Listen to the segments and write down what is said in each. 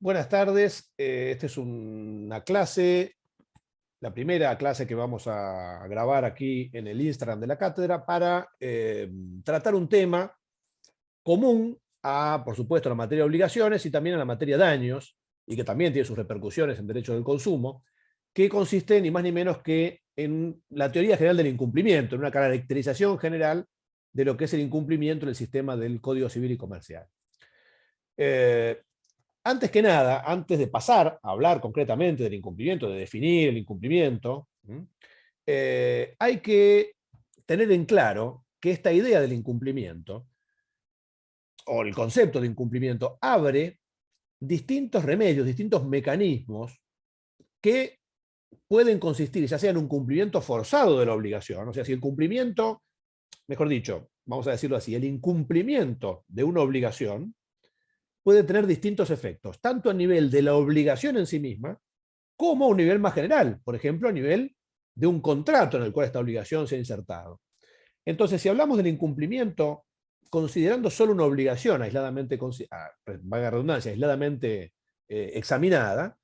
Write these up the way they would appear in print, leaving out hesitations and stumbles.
Buenas tardes, esta es una clase, la primera clase que vamos a grabar aquí en el Instagram de la cátedra para tratar un tema común a, por supuesto, la materia de obligaciones y también a la materia de daños, y que también tiene sus repercusiones en derecho del consumo, que consiste ni más ni menos que en la teoría general del incumplimiento, en una caracterización general de lo que es el incumplimiento en el sistema del Código Civil y Comercial. Eh, Antes que nada, antes de pasar a hablar concretamente del incumplimiento, de definir el incumplimiento, hay que tener en claro que esta idea del incumplimiento, o el concepto de incumplimiento, abre distintos remedios, distintos mecanismos que pueden consistir, ya sea en un cumplimiento forzado de la obligación, o sea, si el cumplimiento, mejor dicho, vamos a decirlo así, el incumplimiento de una obligación puede tener distintos efectos, tanto a nivel de la obligación en sí misma, como a un nivel más general, por ejemplo, a nivel de un contrato en el cual esta obligación se ha insertado. Entonces, si hablamos del incumplimiento, considerando solo una obligación aisladamente, valga la redundancia, aisladamente examinada,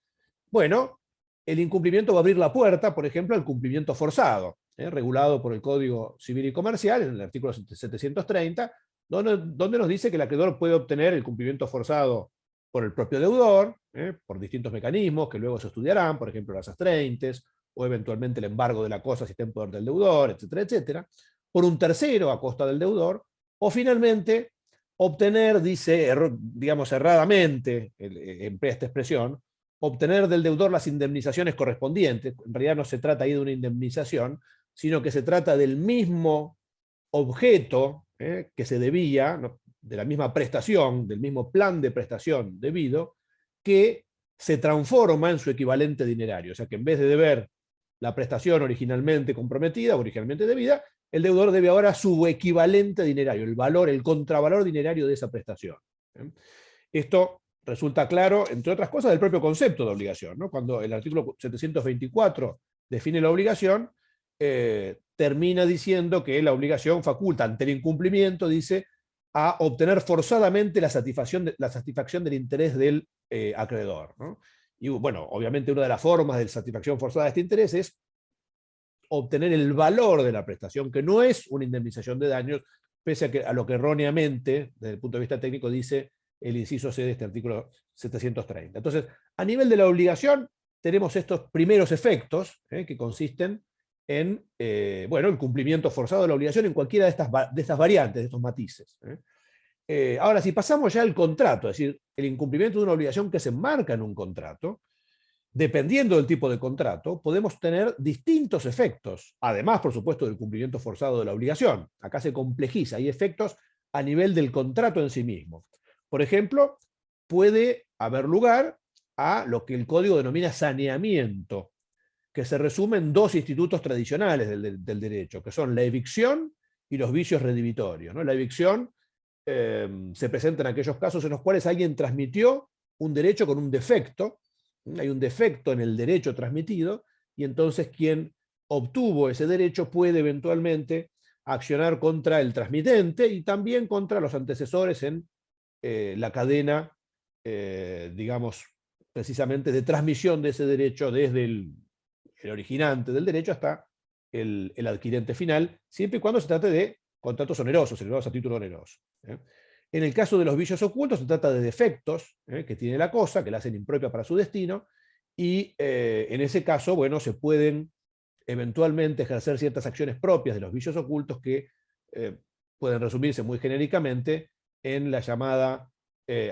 bueno, el incumplimiento va a abrir la puerta, por ejemplo, al cumplimiento forzado, regulado por el Código Civil y Comercial, en el artículo 730, donde nos dice que el acreedor puede obtener el cumplimiento forzado por el propio deudor, por distintos mecanismos que luego se estudiarán, por ejemplo, las astreintes, o eventualmente el embargo de la cosa si está en poder del deudor, etcétera, etcétera, por un tercero a costa del deudor, o finalmente obtener, dice, digamos erradamente, emplea esta expresión, obtener del deudor las indemnizaciones correspondientes. En realidad no se trata ahí de una indemnización, sino que se trata del mismo objeto que se debía, ¿no?, de la misma prestación, del mismo plan de prestación debido, que se transforma en su equivalente dinerario. O sea que en vez de deber la prestación originalmente comprometida, originalmente debida, el deudor debe ahora su equivalente dinerario, el valor, el contravalor dinerario de esa prestación. Esto resulta claro, entre otras cosas, del propio concepto de obligación, ¿no? Cuando el artículo 724 define la obligación, termina diciendo que la obligación faculta ante el incumplimiento, dice, a obtener forzadamente la satisfacción del interés del acreedor, ¿no? Y bueno, obviamente una de las formas de satisfacción forzada de este interés es obtener el valor de la prestación, que no es una indemnización de daños, pese a lo que erróneamente, desde el punto de vista técnico, dice el inciso C de este artículo 730. Entonces, a nivel de la obligación, tenemos estos primeros efectos que consisten en bueno, el cumplimiento forzado de la obligación en cualquiera de estas variantes, de estos matices. Ahora, si pasamos ya al contrato, es decir, el incumplimiento de una obligación que se enmarca en un contrato, dependiendo del tipo de contrato, podemos tener distintos efectos, además, por supuesto, del cumplimiento forzado de la obligación. Acá se complejiza, hay efectos a nivel del contrato en sí mismo. Por ejemplo, puede haber lugar a lo que el código denomina saneamiento, que se resume en dos institutos tradicionales del derecho, que son la evicción y los vicios redimitorios, ¿no? La evicción se presenta en aquellos casos en los cuales alguien transmitió un derecho con un defecto, hay un defecto en el derecho transmitido, y entonces quien obtuvo ese derecho puede eventualmente accionar contra el transmitente y también contra los antecesores en la cadena, digamos, precisamente de transmisión de ese derecho desde el originante del derecho hasta el adquirente final, siempre y cuando se trate de contratos onerosos, celebrados a título oneroso. En el caso de los vicios ocultos, se trata de defectos que tiene la cosa, que la hacen impropia para su destino, y en ese caso, bueno, se pueden eventualmente ejercer ciertas acciones propias de los vicios ocultos que pueden resumirse muy genéricamente en la llamada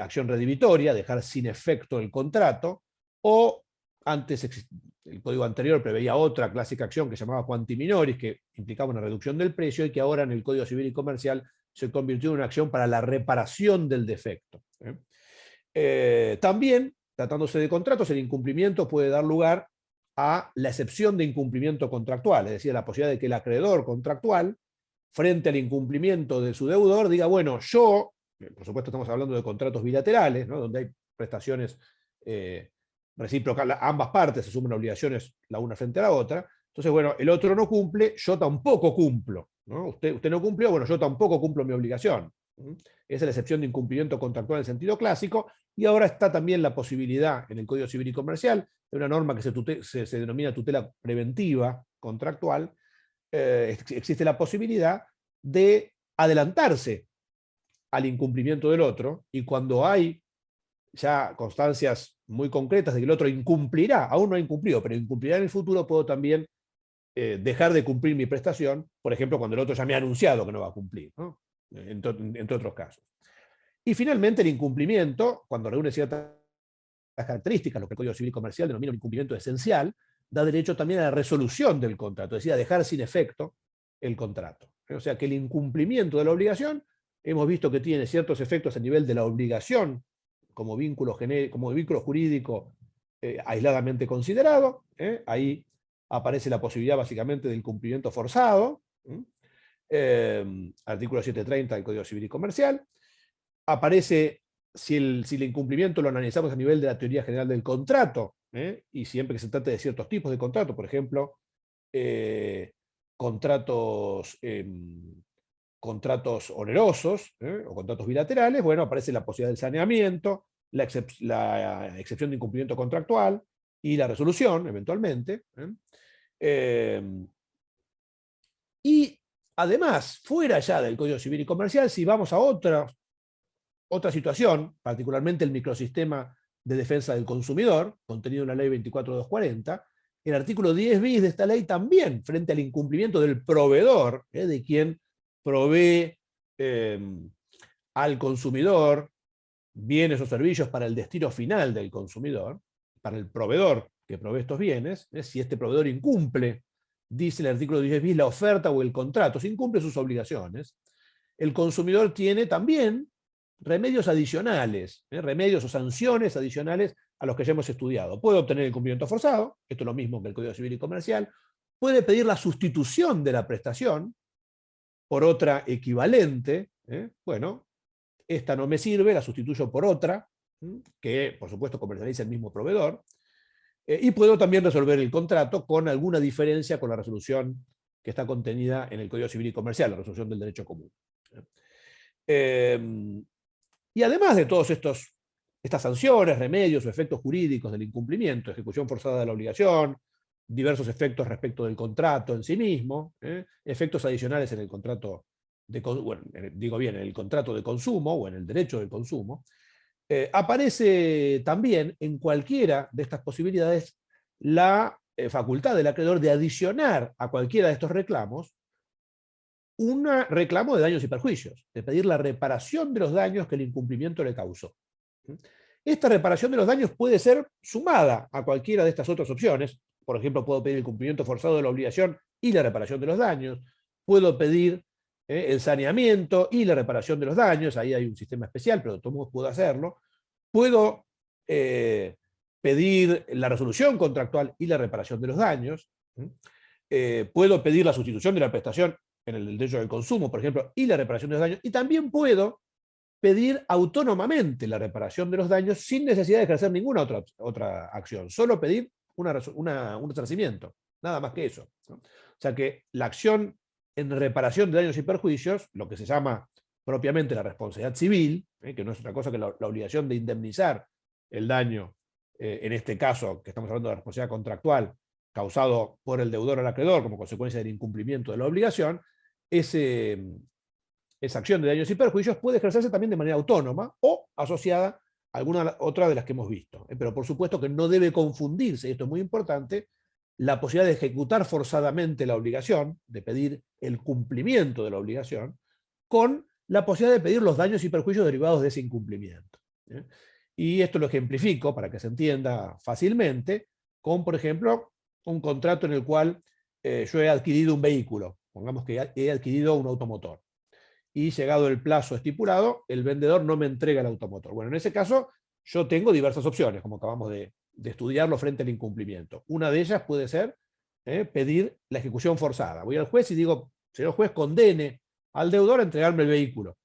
acción redimitoria, dejar sin efecto el contrato, o antes el código anterior preveía otra clásica acción que se llamaba quanti minoris, que implicaba una reducción del precio y que ahora en el Código Civil y Comercial se convirtió en una acción para la reparación del defecto. También, tratándose de contratos, el incumplimiento puede dar lugar a la excepción de incumplimiento contractual, es decir, la posibilidad de que el acreedor contractual, frente al incumplimiento de su deudor, diga, bueno, yo, por supuesto estamos hablando de contratos bilaterales, ¿no?, donde hay prestaciones recíprocas, ambas partes asumen obligaciones la una frente a la otra. Entonces, bueno, el otro no cumple, yo tampoco cumplo, ¿no? Usted no cumplió, bueno, yo tampoco cumplo mi obligación. Esa es la excepción de incumplimiento contractual en el sentido clásico, y ahora está también la posibilidad en el Código Civil y Comercial de una norma que se denomina tutela preventiva contractual. Existe la posibilidad de adelantarse al incumplimiento del otro, y cuando hay ya constancias muy concretas de que el otro incumplirá, aún no ha incumplido, pero incumplirá en el futuro, puedo también dejar de cumplir mi prestación, por ejemplo, cuando el otro ya me ha anunciado que no va a cumplir, ¿no? Entre otros casos. Y finalmente el incumplimiento, cuando reúne ciertas características, lo que el Código Civil y Comercial denomina un incumplimiento esencial, da derecho también a la resolución del contrato, es decir, a dejar sin efecto el contrato. O sea que el incumplimiento de la obligación, hemos visto que tiene ciertos efectos a nivel de la obligación como vínculo jurídico aisladamente considerado. Ahí aparece la posibilidad básicamente del cumplimiento forzado, artículo 730 del Código Civil y Comercial. Aparece, si el incumplimiento lo analizamos a nivel de la teoría general del contrato, y siempre que se trate de ciertos tipos de contrato, por ejemplo, contratos onerosos, o contratos bilaterales, bueno, aparece la posibilidad del saneamiento, la excepción de incumplimiento contractual y la resolución, eventualmente. Y además, fuera ya del Código Civil y Comercial, si vamos a otra situación, particularmente el microsistema de defensa del consumidor, contenido en la ley 24.240, el artículo 10 bis de esta ley también, frente al incumplimiento del proveedor, de quien provee al consumidor bienes o servicios para el destino final del consumidor, para el proveedor que provee estos bienes, si este proveedor incumple, dice el artículo 10 bis, la oferta o el contrato, si incumple sus obligaciones, el consumidor tiene también remedios adicionales, remedios o sanciones adicionales a los que ya hemos estudiado. Puede obtener el cumplimiento forzado, esto es lo mismo que el Código Civil y Comercial, puede pedir la sustitución de la prestación por otra equivalente. Bueno, esta no me sirve, la sustituyo por otra, que por supuesto comercializa el mismo proveedor, y puedo también resolver el contrato con alguna diferencia con la resolución que está contenida en el Código Civil y Comercial, la resolución del derecho común. Y además de todas estas sanciones, remedios o efectos jurídicos del incumplimiento, ejecución forzada de la obligación, diversos efectos respecto del contrato en sí mismo, efectos adicionales en el contrato en el contrato de consumo o en el derecho del consumo, aparece también en cualquiera de estas posibilidades la facultad del acreedor de adicionar a cualquiera de estos reclamos un reclamo de daños y perjuicios, de pedir la reparación de los daños que el incumplimiento le causó. Esta reparación de los daños puede ser sumada a cualquiera de estas otras opciones. Por ejemplo, puedo pedir el cumplimiento forzado de la obligación y la reparación de los daños. Puedo pedir el saneamiento y la reparación de los daños. Ahí hay un sistema especial, pero de todos modos puedo hacerlo. Puedo pedir la resolución contractual y la reparación de los daños. Puedo pedir la sustitución de la prestación en el derecho del consumo, por ejemplo, y la reparación de los daños. Y también puedo pedir autónomamente la reparación de los daños sin necesidad de ejercer ninguna otra acción, solo pedir un resarcimiento, nada más que eso, ¿no? O sea que la acción en reparación de daños y perjuicios, lo que se llama propiamente la responsabilidad civil, que no es otra cosa que la obligación de indemnizar el daño, en este caso que estamos hablando de responsabilidad contractual, causado por el deudor al acreedor como consecuencia del incumplimiento de la obligación, esa acción de daños y perjuicios puede ejercerse también de manera autónoma o asociada a alguna otra de las que hemos visto. Pero por supuesto que no debe confundirse, y esto es muy importante, la posibilidad de ejecutar forzadamente la obligación, de pedir el cumplimiento de la obligación, con la posibilidad de pedir los daños y perjuicios derivados de ese incumplimiento. Y esto lo ejemplifico para que se entienda fácilmente con, por ejemplo, un contrato en el cual yo he adquirido un vehículo, pongamos que he adquirido un automotor, y llegado el plazo estipulado, el vendedor no me entrega el automotor. Bueno, en ese caso, yo tengo diversas opciones, como acabamos de estudiarlo frente al incumplimiento. Una de ellas puede ser pedir la ejecución forzada. Voy al juez y digo, señor juez, condene al deudor a entregarme el vehículo.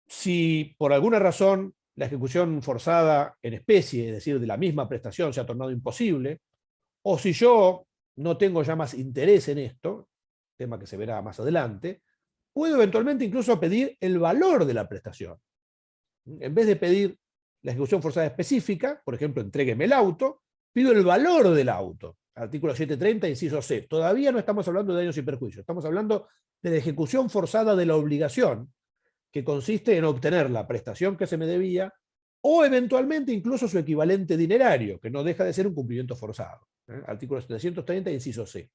Si por alguna razón la ejecución forzada en especie, es decir, de la misma prestación, se ha tornado imposible, o si yo no tengo ya más interés en esto, tema que se verá más adelante, puedo eventualmente incluso pedir el valor de la prestación. En vez de pedir la ejecución forzada específica, por ejemplo, entrégueme el auto, pido el valor del auto. Artículo 730, inciso C. Todavía no estamos hablando de daños y perjuicios, estamos hablando de la ejecución forzada de la obligación, que consiste en obtener la prestación que se me debía, o eventualmente incluso su equivalente dinerario, que no deja de ser un cumplimiento forzado. Artículo 730, inciso C.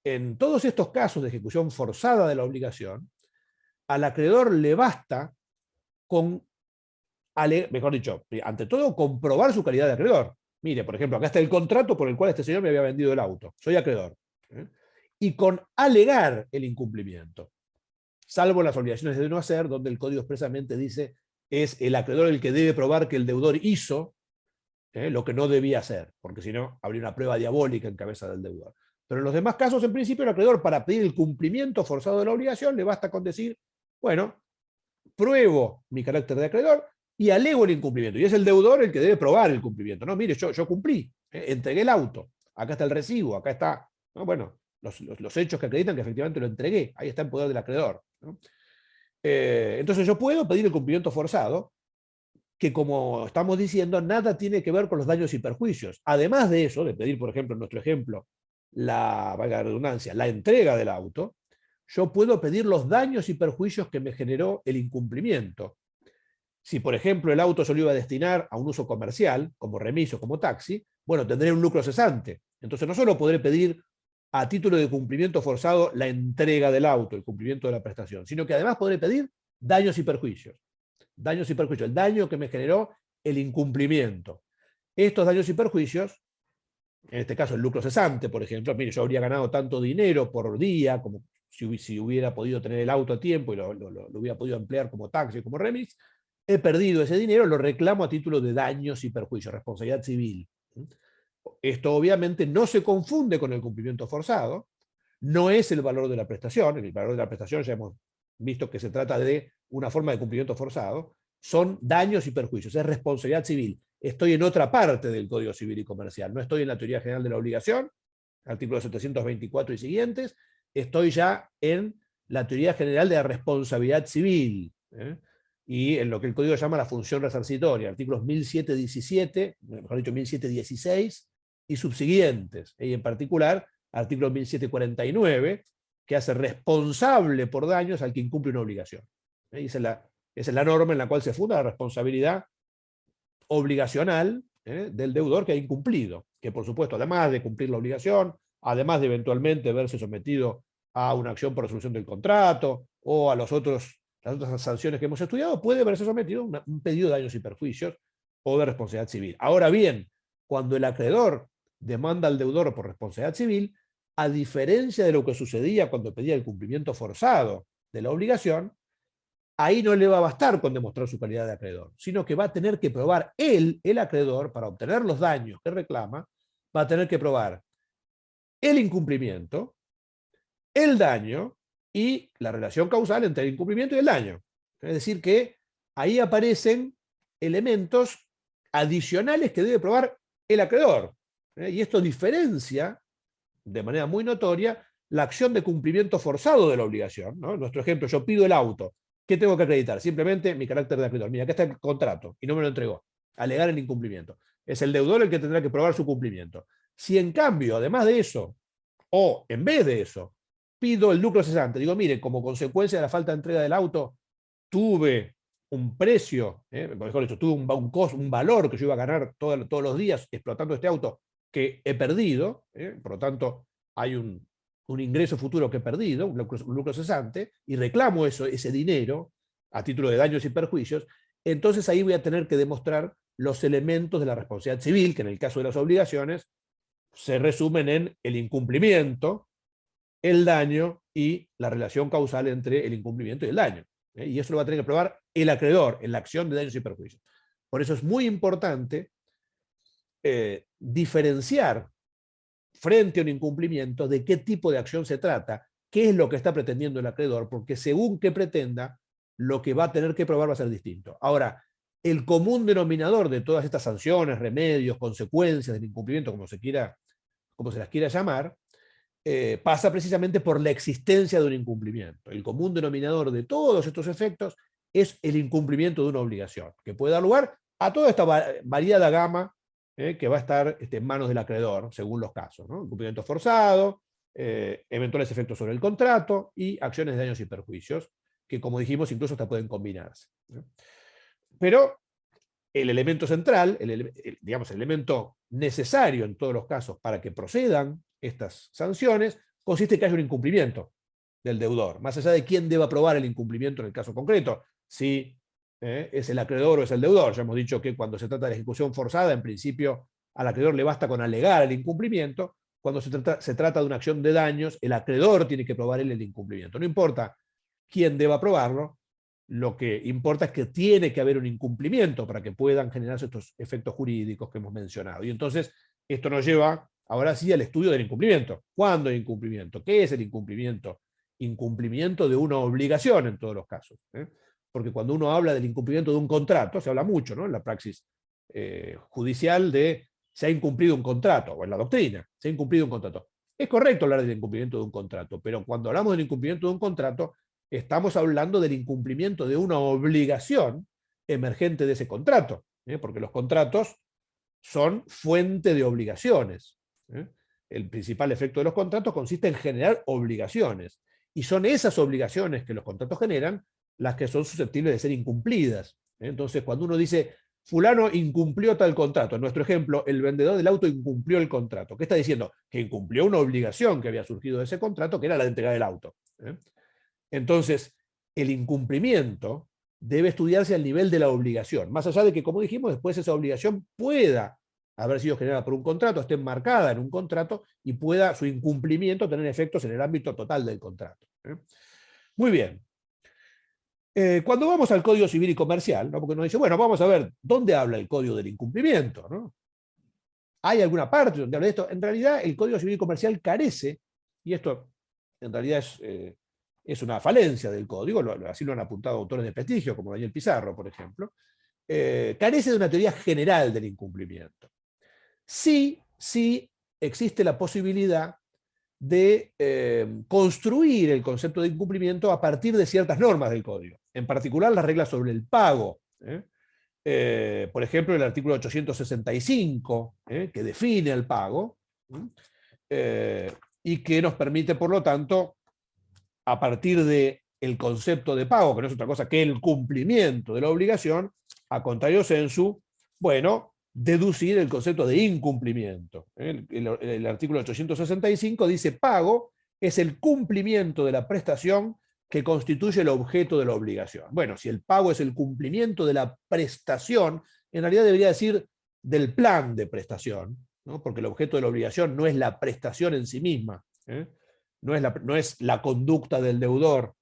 En todos estos casos de ejecución forzada de la obligación, al acreedor le basta con, mejor dicho, ante todo, comprobar su calidad de acreedor. Mire, por ejemplo, acá está el contrato por el cual este señor me había vendido el auto. Soy acreedor. Y con alegar el incumplimiento, salvo las obligaciones de no hacer, donde el código expresamente dice es el acreedor el que debe probar que el deudor hizo lo que no debía hacer, porque si no, habría una prueba diabólica en cabeza del deudor. Pero en los demás casos, en principio, el acreedor, para pedir el cumplimiento forzado de la obligación, le basta con decir, bueno, pruebo mi carácter de acreedor y alego el incumplimiento. Y es el deudor el que debe probar el cumplimiento. No, mire, yo cumplí, entregué el auto, acá está el recibo, acá está, ¿no? Bueno, los hechos que acreditan que efectivamente lo entregué, ahí está en poder del acreedor, ¿no? Entonces yo puedo pedir el cumplimiento forzado, que como estamos diciendo, nada tiene que ver con los daños y perjuicios. Además de eso, de pedir, por ejemplo, en nuestro ejemplo, valga la redundancia, la entrega del auto, yo puedo pedir los daños y perjuicios que me generó el incumplimiento. Si, por ejemplo, el auto yo lo iba a destinar a un uso comercial, como remiso, como taxi, bueno, tendré un lucro cesante. Entonces no solo podré pedir a título de cumplimiento forzado la entrega del auto, el cumplimiento de la prestación, sino que además podré pedir daños y perjuicios. Daños y perjuicios, el daño que me generó el incumplimiento. Estos daños y perjuicios, en este caso el lucro cesante, por ejemplo, mire, yo habría ganado tanto dinero por día, como si hubiera podido tener el auto a tiempo y lo hubiera podido emplear como taxi, como remis, he perdido ese dinero, lo reclamo a título de daños y perjuicios, responsabilidad civil. Esto obviamente no se confunde con el cumplimiento forzado, no es el valor de la prestación, el valor de la prestación ya hemos visto que se trata de una forma de cumplimiento forzado, son daños y perjuicios, es responsabilidad civil. Estoy en otra parte del Código Civil y Comercial, no estoy en la teoría general de la obligación, artículo 724 y siguientes, estoy ya en la teoría general de la responsabilidad civil, y en lo que el Código llama la función resarcitoria, artículos 1717, mejor dicho 1716 y subsiguientes, y en particular artículo 1749, que hace responsable por daños al que incumple una obligación. Y esa es la norma en la cual se funda la responsabilidad obligacional del deudor que ha incumplido, que por supuesto, además de cumplir la obligación, además de eventualmente verse sometido a una acción por resolución del contrato o a las otras sanciones que hemos estudiado, puede verse sometido a un pedido de daños y perjuicios o de responsabilidad civil. Ahora bien, cuando el acreedor demanda al deudor por responsabilidad civil, a diferencia de lo que sucedía cuando pedía el cumplimiento forzado de la obligación, ahí no le va a bastar con demostrar su calidad de acreedor, sino que va a tener que probar él, el acreedor, para obtener los daños que reclama, va a tener que probar el incumplimiento, el daño y la relación causal entre el incumplimiento y el daño. Es decir, que ahí aparecen elementos adicionales que debe probar el acreedor. Y esto diferencia de manera muy notoria la acción de cumplimiento forzado de la obligación, ¿no? En nuestro ejemplo, yo pido el auto. ¿Qué tengo que acreditar? Simplemente mi carácter de acreedor. Mira, acá está el contrato y no me lo entregó. Alegar el incumplimiento. Es el deudor el que tendrá que probar su cumplimiento. Si en cambio, además de eso, o en vez de eso, pido el lucro cesante, digo, mire, como consecuencia de la falta de entrega del auto, tuve un precio, mejor dicho, tuve un valor que yo iba a ganar todos los días explotando este auto que he perdido, por lo tanto hay un ingreso futuro que he perdido, un lucro cesante, y reclamo ese dinero a título de daños y perjuicios, entonces ahí voy a tener que demostrar los elementos de la responsabilidad civil, que en el caso de las obligaciones se resumen en el incumplimiento, el daño y la relación causal entre el incumplimiento y el daño. Y eso lo va a tener que probar el acreedor en la acción de daños y perjuicios. Por eso es muy importante diferenciar frente a un incumplimiento de qué tipo de acción se trata, qué es lo que está pretendiendo el acreedor, porque según que pretenda, lo que va a tener que probar va a ser distinto. Ahora, el común denominador de todas estas sanciones, remedios, consecuencias del incumplimiento, como se las quiera llamar, pasa precisamente por la existencia de un incumplimiento. El común denominador de todos estos efectos es el incumplimiento de una obligación, que puede dar lugar a toda esta variada gama que va a estar en manos del acreedor, según los casos, ¿no? Incumplimiento forzado, eventuales efectos sobre el contrato y acciones de daños y perjuicios, que como dijimos incluso hasta pueden combinarse, ¿no? Pero el elemento central, digamos, el elemento necesario en todos los casos para que procedan estas sanciones, consiste en que haya un incumplimiento del deudor, más allá de quién deba aprobar el incumplimiento en el caso concreto, si es el acreedor o es el deudor. Ya hemos dicho que cuando se trata de ejecución forzada, en principio al acreedor le basta con alegar el incumplimiento. Cuando se trata de una acción de daños, el acreedor tiene que probar el incumplimiento. No importa quién deba aprobarlo, lo que importa es que tiene que haber un incumplimiento para que puedan generarse estos efectos jurídicos que hemos mencionado. Y entonces esto nos lleva ahora sí al estudio del incumplimiento. ¿Cuándo hay incumplimiento? ¿Qué es el incumplimiento? Incumplimiento de una obligación en todos los casos, ¿eh? Porque cuando uno habla del incumplimiento de un contrato, se habla mucho, ¿no?, en la praxis judicial de se ha incumplido un contrato, o en la doctrina, se ha incumplido un contrato. Es correcto hablar del incumplimiento de un contrato, pero cuando hablamos del incumplimiento de un contrato, estamos hablando del incumplimiento de una obligación emergente de ese contrato, porque los contratos son fuente de obligaciones. El principal efecto de los contratos consiste en generar obligaciones, y son esas obligaciones que los contratos generan las que son susceptibles de ser incumplidas. Entonces, cuando uno dice, fulano incumplió tal contrato, en nuestro ejemplo, el vendedor del auto incumplió el contrato, ¿qué está diciendo? Que incumplió una obligación que había surgido de ese contrato, que era la de entregar el auto. Entonces, el incumplimiento debe estudiarse al nivel de la obligación, más allá de que, como dijimos, después esa obligación pueda haber sido generada por un contrato, esté enmarcada en un contrato y pueda su incumplimiento tener efectos en el ámbito total del contrato. Muy bien. Cuando vamos al Código Civil y Comercial, ¿no?, porque nos dice, bueno, vamos a ver, ¿dónde habla el Código del incumplimiento, ¿no? ¿Hay alguna parte donde habla de esto? En realidad, el Código Civil y Comercial carece, y esto en realidad es una falencia del código, así lo han apuntado autores de prestigio, como Daniel Pizarro, por ejemplo, carece de una teoría general del incumplimiento. Sí existe la posibilidad de construir el concepto de incumplimiento a partir de ciertas normas del código, en particular las reglas sobre el pago. Por ejemplo, el artículo 865, que define el pago, y que nos permite, por lo tanto, a partir del concepto de pago, que no es otra cosa que el cumplimiento de la obligación, a contrario sensu, bueno, deducir el concepto de incumplimiento. El artículo 865 dice: pago es el cumplimiento de la prestación que constituye el objeto de la obligación. Bueno, si el pago es el cumplimiento de la prestación, en realidad debería decir del plan de prestación, ¿no?, porque el objeto de la obligación no es la prestación en sí misma, no es la conducta del deudor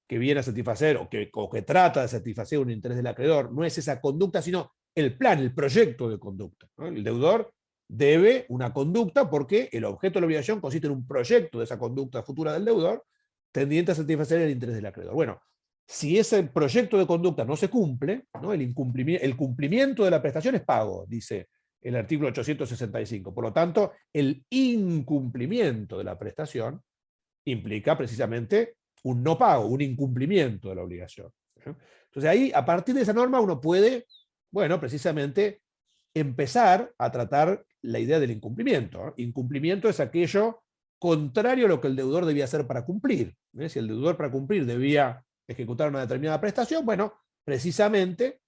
que viene a satisfacer o que trata de satisfacer un interés del acreedor, no es esa conducta, sino el plan, el proyecto de conducta, ¿no? El deudor debe una conducta porque el objeto de la obligación consiste en un proyecto de esa conducta futura del deudor tendiente a satisfacer el interés del acreedor. Bueno, si ese proyecto de conducta no se cumple, ¿no?, el cumplimiento de la prestación es pago, dice el artículo 865. Por lo tanto, el incumplimiento de la prestación implica precisamente un no pago, un incumplimiento de la obligación. Entonces ahí, a partir de esa norma, uno puede, bueno, precisamente empezar a tratar la idea del incumplimiento. Incumplimiento es aquello contrario a lo que el deudor debía hacer para cumplir. Si el deudor para cumplir debía ejecutar una determinada prestación, bueno, precisamente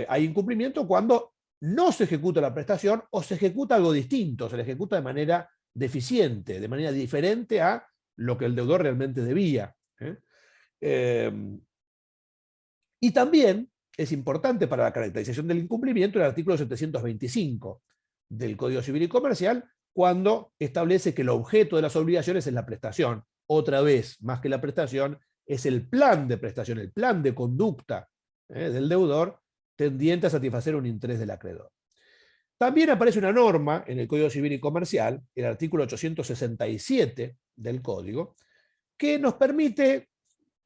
hay incumplimiento cuando no se ejecuta la prestación o se ejecuta algo distinto, se le ejecuta de manera deficiente, de manera diferente a lo que el deudor realmente debía. Y también es importante para la caracterización del incumplimiento el artículo 725 del Código Civil y Comercial, cuando establece que el objeto de las obligaciones es la prestación. Otra vez, más que la prestación, es el plan de prestación, el plan de conducta del deudor tendiente a satisfacer un interés del acreedor. También aparece una norma en el Código Civil y Comercial, el artículo 867 del Código, que nos permite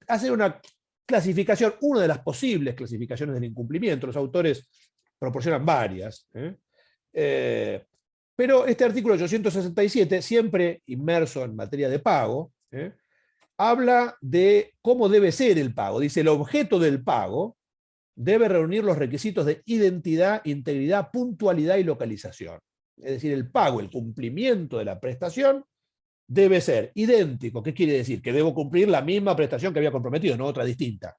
hacer una clasificación, una de las posibles clasificaciones del incumplimiento. Los autores proporcionan varias. Pero este artículo 867, siempre inmerso en materia de pago, habla de cómo debe ser el pago. Dice, el objeto del pago debe reunir los requisitos de identidad, integridad, puntualidad y localización. Es decir, el pago, el cumplimiento de la prestación debe ser idéntico. ¿Qué quiere decir? Que debo cumplir la misma prestación que había comprometido, no otra distinta.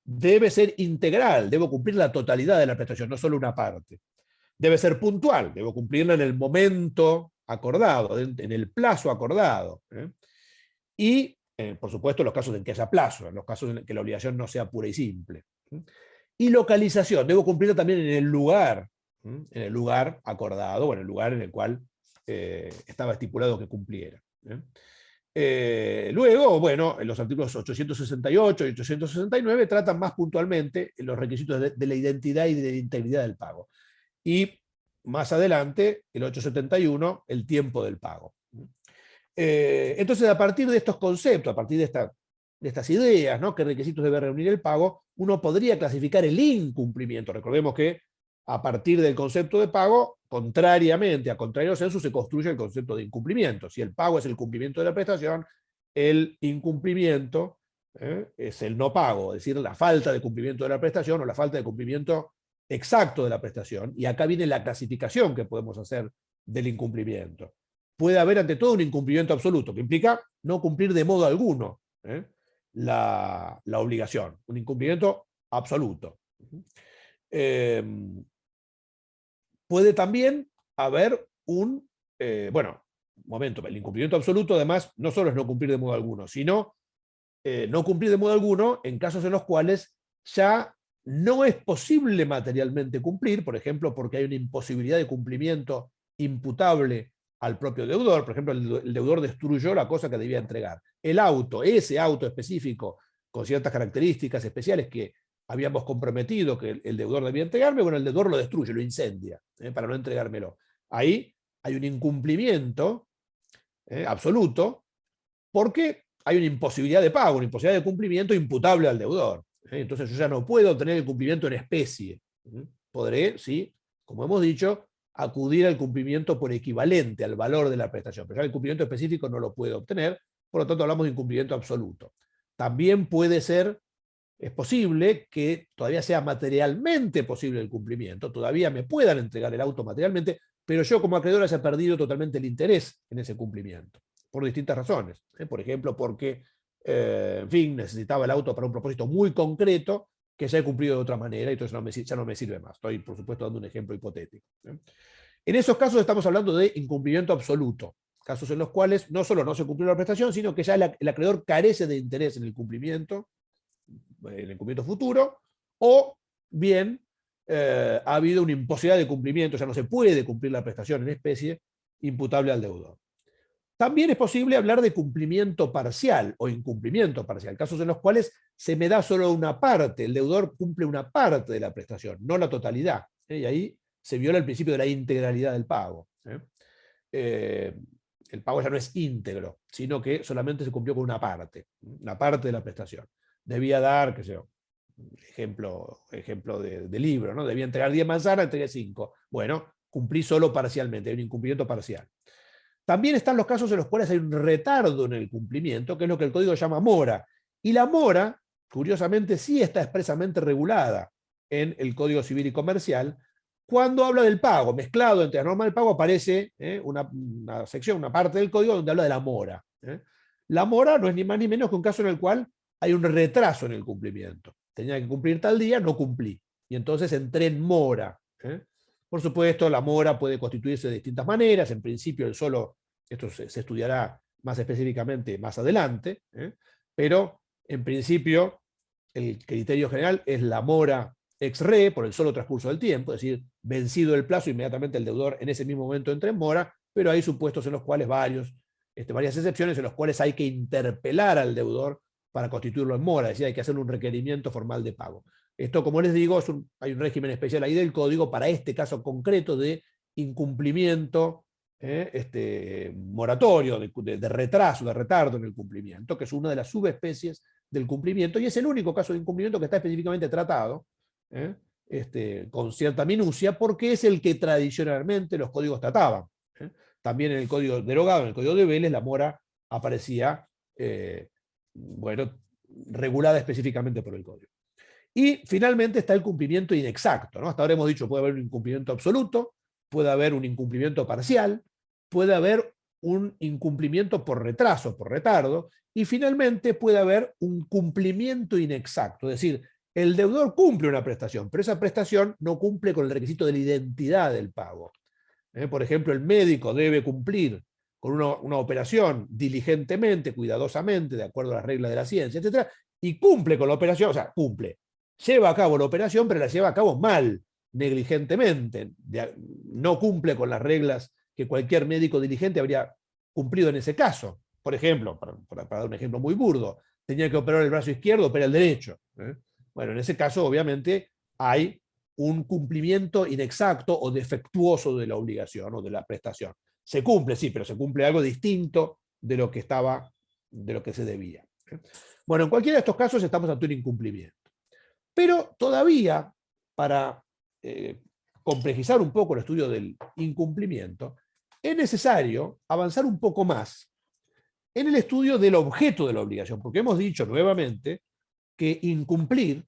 Debe ser integral, debo cumplir la totalidad de la prestación, no solo una parte. Debe ser puntual, debo cumplirla en el momento acordado, en el plazo acordado. Y, por supuesto, los casos en que haya plazo, en los casos en que la obligación no sea pura y simple. Y localización, debo cumplirla también en el lugar acordado, o en el lugar en el cual estaba estipulado que cumpliera. Luego, bueno, en los artículos 868 y 869 tratan más puntualmente los requisitos de la identidad y de la integridad del pago. Y más adelante, el 871, el tiempo del pago. Entonces, a partir de estos conceptos, a partir de estas ideas, ¿no? ¿Qué requisitos debe reunir el pago? Uno podría clasificar el incumplimiento. Recordemos que a partir del concepto de pago, contrariamente, a contrario censo, se construye el concepto de incumplimiento. Si el pago es el cumplimiento de la prestación, el incumplimiento es el no pago, es decir, la falta de cumplimiento de la prestación o la falta de cumplimiento exacto de la prestación. Y acá viene la clasificación que podemos hacer del incumplimiento. Puede haber ante todo un incumplimiento absoluto, que implica no cumplir de modo alguno la obligación, un incumplimiento absoluto. Puede también haber el incumplimiento absoluto además no solo es no cumplir de modo alguno, sino no cumplir de modo alguno en casos en los cuales ya no es posible materialmente cumplir, por ejemplo, porque hay una imposibilidad de cumplimiento imputable al propio deudor. Por ejemplo, el deudor destruyó la cosa que debía entregar. El auto, ese auto específico, con ciertas características especiales que habíamos comprometido que el deudor debía entregarme, bueno, el deudor lo destruye, lo incendia, para no entregármelo. Ahí hay un incumplimiento absoluto, porque hay una imposibilidad de pago, una imposibilidad de cumplimiento imputable al deudor. Entonces yo ya no puedo obtener el cumplimiento en especie. Podré, sí, como hemos dicho, acudir al cumplimiento por equivalente al valor de la prestación, pero ya el cumplimiento específico no lo puedo obtener, por lo tanto hablamos de incumplimiento absoluto. También puede ser, es posible que todavía sea materialmente posible el cumplimiento, todavía me puedan entregar el auto materialmente, pero yo como acreedor haya perdido totalmente el interés en ese cumplimiento, por distintas razones. Por ejemplo, porque, en fin, necesitaba el auto para un propósito muy concreto que ya he cumplido de otra manera y entonces ya no me sirve más. Estoy, por supuesto, dando un ejemplo hipotético. En esos casos estamos hablando de incumplimiento absoluto, casos en los cuales no solo no se cumplió la prestación, sino que ya el acreedor carece de interés en el cumplimiento futuro, o bien ha habido una imposibilidad de cumplimiento, ya no se puede cumplir la prestación en especie imputable al deudor. También es posible hablar de cumplimiento parcial o incumplimiento parcial, casos en los cuales se me da solo una parte, el deudor cumple una parte de la prestación, no la totalidad, y ahí se viola el principio de la integralidad del pago. El pago ya no es íntegro, sino que solamente se cumplió con una parte de la prestación. Debía dar, qué sé yo, ejemplo de libro, ¿no? Debía entregar 10 manzanas, entregué 5. Bueno, cumplí solo parcialmente, hay un incumplimiento parcial. También están los casos en los cuales hay un retardo en el cumplimiento, que es lo que el código llama mora. Y la mora, curiosamente, sí está expresamente regulada en el Código Civil y Comercial. Cuando habla del pago, mezclado entre la norma del pago, aparece una sección, una parte del código donde habla de la mora. La mora no es ni más ni menos que un caso en el cual hay un retraso en el cumplimiento. Tenía que cumplir tal día, no cumplí. Y entonces entré en mora. Por supuesto, la mora puede constituirse de distintas maneras. En principio, esto se estudiará más específicamente más adelante, pero en principio el criterio general es la mora ex re, por el solo transcurso del tiempo, es decir, vencido el plazo, inmediatamente el deudor en ese mismo momento entra en mora, pero hay supuestos en los cuales varias excepciones en los cuales hay que interpelar al deudor para constituirlo en mora, es decir, hay que hacer un requerimiento formal de pago. Esto, como les digo, hay un régimen especial ahí del código para este caso concreto de incumplimiento moratorio, de retraso, de retardo en el cumplimiento, que es una de las subespecies del cumplimiento, y es el único caso de incumplimiento que está específicamente tratado con cierta minucia, porque es el que tradicionalmente los códigos trataban. También en el código derogado, en el código de Vélez, la mora aparecía, bueno, regulada específicamente por el código. Y finalmente está el cumplimiento inexacto, ¿no? Hasta ahora hemos dicho puede haber un incumplimiento absoluto, puede haber un incumplimiento parcial, puede haber un incumplimiento por retraso, por retardo, y finalmente puede haber un cumplimiento inexacto, es decir, el deudor cumple una prestación, pero esa prestación no cumple con el requisito de la identidad del pago. Por ejemplo, el médico debe cumplir con una operación diligentemente, cuidadosamente, de acuerdo a las reglas de la ciencia, etc., y cumple con la operación, o sea, cumple, lleva a cabo la operación, pero la lleva a cabo mal, negligentemente, no cumple con las reglas que cualquier médico diligente habría cumplido en ese caso. Por ejemplo, para dar un ejemplo muy burdo, tenía que operar el brazo izquierdo, opera el derecho. Bueno, en ese caso, obviamente, hay un cumplimiento inexacto o defectuoso de la obligación o de la prestación. Se cumple, sí, pero se cumple algo distinto de lo que estaba, de lo que se debía. Bueno, en cualquiera de estos casos estamos ante un incumplimiento. Pero todavía, para complejizar un poco el estudio del incumplimiento, es necesario avanzar un poco más en el estudio del objeto de la obligación, porque hemos dicho nuevamente que incumplir,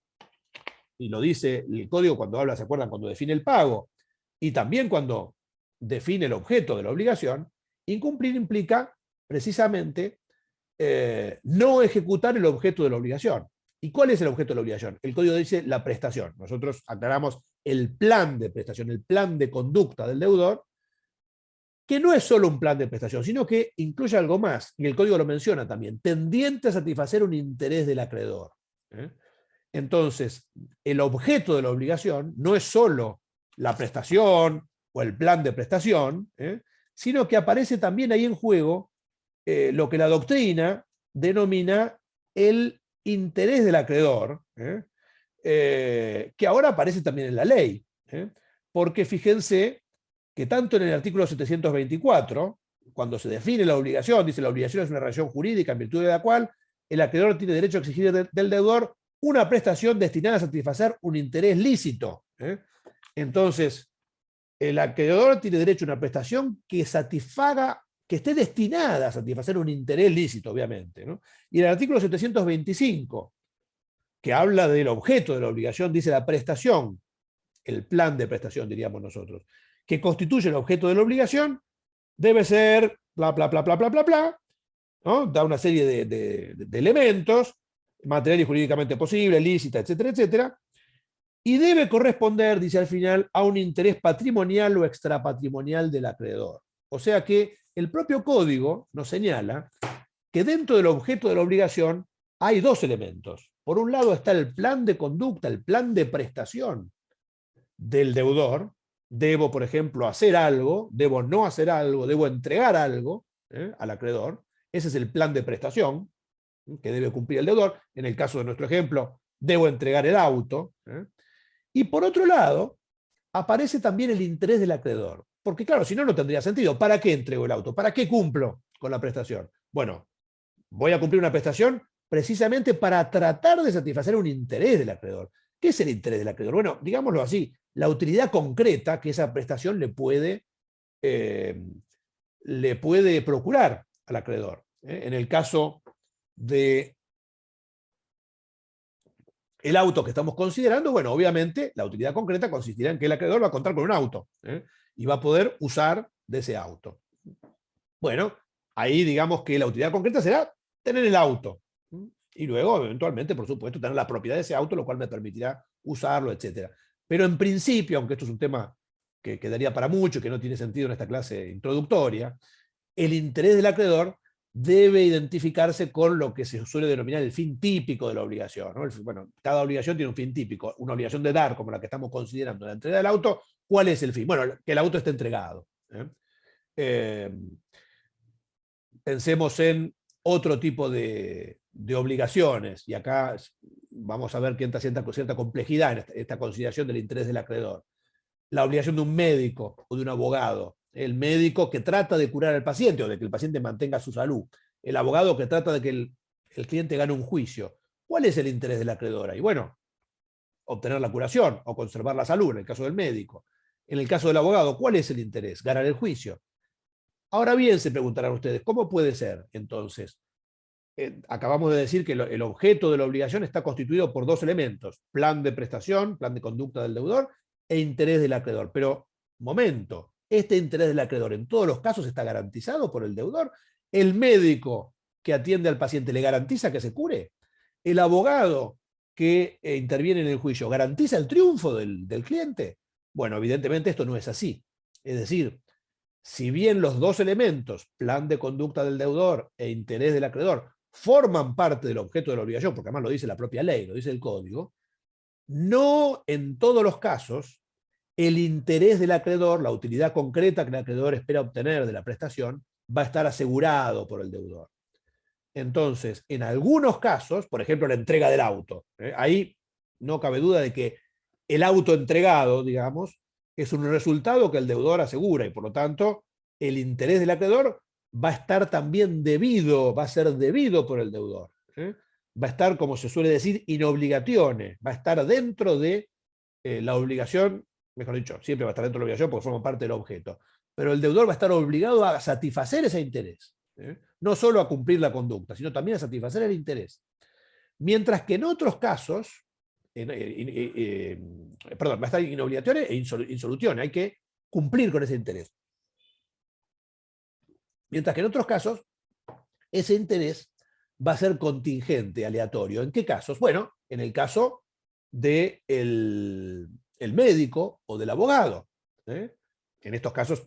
y lo dice el código cuando habla, ¿se acuerdan? Cuando define el pago, y también cuando define el objeto de la obligación, incumplir implica precisamente no ejecutar el objeto de la obligación. ¿Y cuál es el objeto de la obligación? El código dice la prestación. Nosotros aclaramos el plan de prestación, el plan de conducta del deudor, que no es solo un plan de prestación, sino que incluye algo más, y el código lo menciona también, tendiente a satisfacer un interés del acreedor. Entonces, el objeto de la obligación no es solo la prestación o el plan de prestación, sino que aparece también ahí en juego lo que la doctrina denomina el interés del acreedor, que ahora aparece también en la ley, porque fíjense que tanto en el artículo 724, cuando se define la obligación, dice la obligación es una relación jurídica en virtud de la cual el acreedor tiene derecho a exigir del deudor una prestación destinada a satisfacer un interés lícito. Entonces, el acreedor tiene derecho a una prestación que satisfaga, que esté destinada a satisfacer un interés lícito, obviamente, ¿no? Y en el artículo 725, que habla del objeto de la obligación, dice la prestación, el plan de prestación, diríamos nosotros, que constituye el objeto de la obligación, debe ser bla, bla, bla, bla, bla, bla, bla, ¿no? Da una serie de elementos, material y jurídicamente posible, lícita, etcétera, etcétera, y debe corresponder, dice al final, a un interés patrimonial o extrapatrimonial del acreedor. O sea que el propio código nos señala que dentro del objeto de la obligación hay dos elementos. Por un lado está el plan de conducta, el plan de prestación del deudor. Debo, por ejemplo, hacer algo, debo no hacer algo, debo entregar algo al acreedor. Ese es el plan de prestación que debe cumplir el deudor. En el caso de nuestro ejemplo, debo entregar el auto. Y por otro lado, aparece también el interés del acreedor. Porque claro, si no, no tendría sentido. ¿Para qué entrego el auto? ¿Para qué cumplo con la prestación? Bueno, voy a cumplir una prestación precisamente para tratar de satisfacer un interés del acreedor. ¿Qué es el interés del acreedor? Bueno, digámoslo así, la utilidad concreta que esa prestación le puede procurar al acreedor. En el caso de el auto que estamos considerando, bueno, obviamente la utilidad concreta consistirá en que el acreedor va a contar con un auto y va a poder usar de ese auto. Bueno, ahí digamos que la utilidad concreta será tener el auto y luego, eventualmente, por supuesto, tener la propiedad de ese auto, lo cual me permitirá usarlo, etc. Pero en principio, aunque esto es un tema que quedaría para mucho y que no tiene sentido en esta clase introductoria, el interés del acreedor debe identificarse con lo que se suele denominar el fin típico de la obligación, ¿no? Bueno, cada obligación tiene un fin típico, una obligación de dar, como la que estamos considerando, la entrega del auto. ¿Cuál es el fin? Bueno, que el auto esté entregado. Pensemos en otro tipo de obligaciones, y acá vamos a ver que entra cierta complejidad en esta consideración del interés del acreedor. La obligación de un médico o de un abogado. El médico que trata de curar al paciente o de que el paciente mantenga su salud. El abogado que trata de que el cliente gane un juicio. ¿Cuál es el interés del acreedor ahí? Bueno, obtener la curación o conservar la salud, en el caso del médico. En el caso del abogado, ¿cuál es el interés? Ganar el juicio. Ahora bien, se preguntarán ustedes, ¿cómo puede ser entonces? Acabamos de decir que el objeto de la obligación está constituido por dos elementos: plan de prestación, plan de conducta del deudor, e interés del acreedor. Pero, momento, ¿este interés del acreedor en todos los casos está garantizado por el deudor? ¿El médico que atiende al paciente le garantiza que se cure? ¿El abogado que interviene en el juicio garantiza el triunfo del cliente? Bueno, evidentemente esto no es así. Es decir, si bien los dos elementos, plan de conducta del deudor e interés del acreedor, forman parte del objeto de la obligación, porque además lo dice la propia ley, lo dice el código, no en todos los casos el interés del acreedor, la utilidad concreta que el acreedor espera obtener de la prestación, va a estar asegurado por el deudor. Entonces, en algunos casos, por ejemplo, la entrega del auto, ahí no cabe duda de que el auto entregado, digamos, es un resultado que el deudor asegura y por lo tanto el interés del acreedor va a estar también debido, va a ser debido por el deudor. Va a estar, como se suele decir, in obligatione, va a estar dentro de la obligación, mejor dicho, siempre va a estar dentro de la obligación porque forma parte del objeto, pero el deudor va a estar obligado a satisfacer ese interés. No solo a cumplir la conducta, sino también a satisfacer el interés. Mientras que en otros casos, perdón, va a estar in obligatione e insoluzione, hay que cumplir con ese interés. Mientras que en otros casos, ese interés va a ser contingente, aleatorio. ¿En qué casos? Bueno, en el caso del el médico o del abogado. En estos casos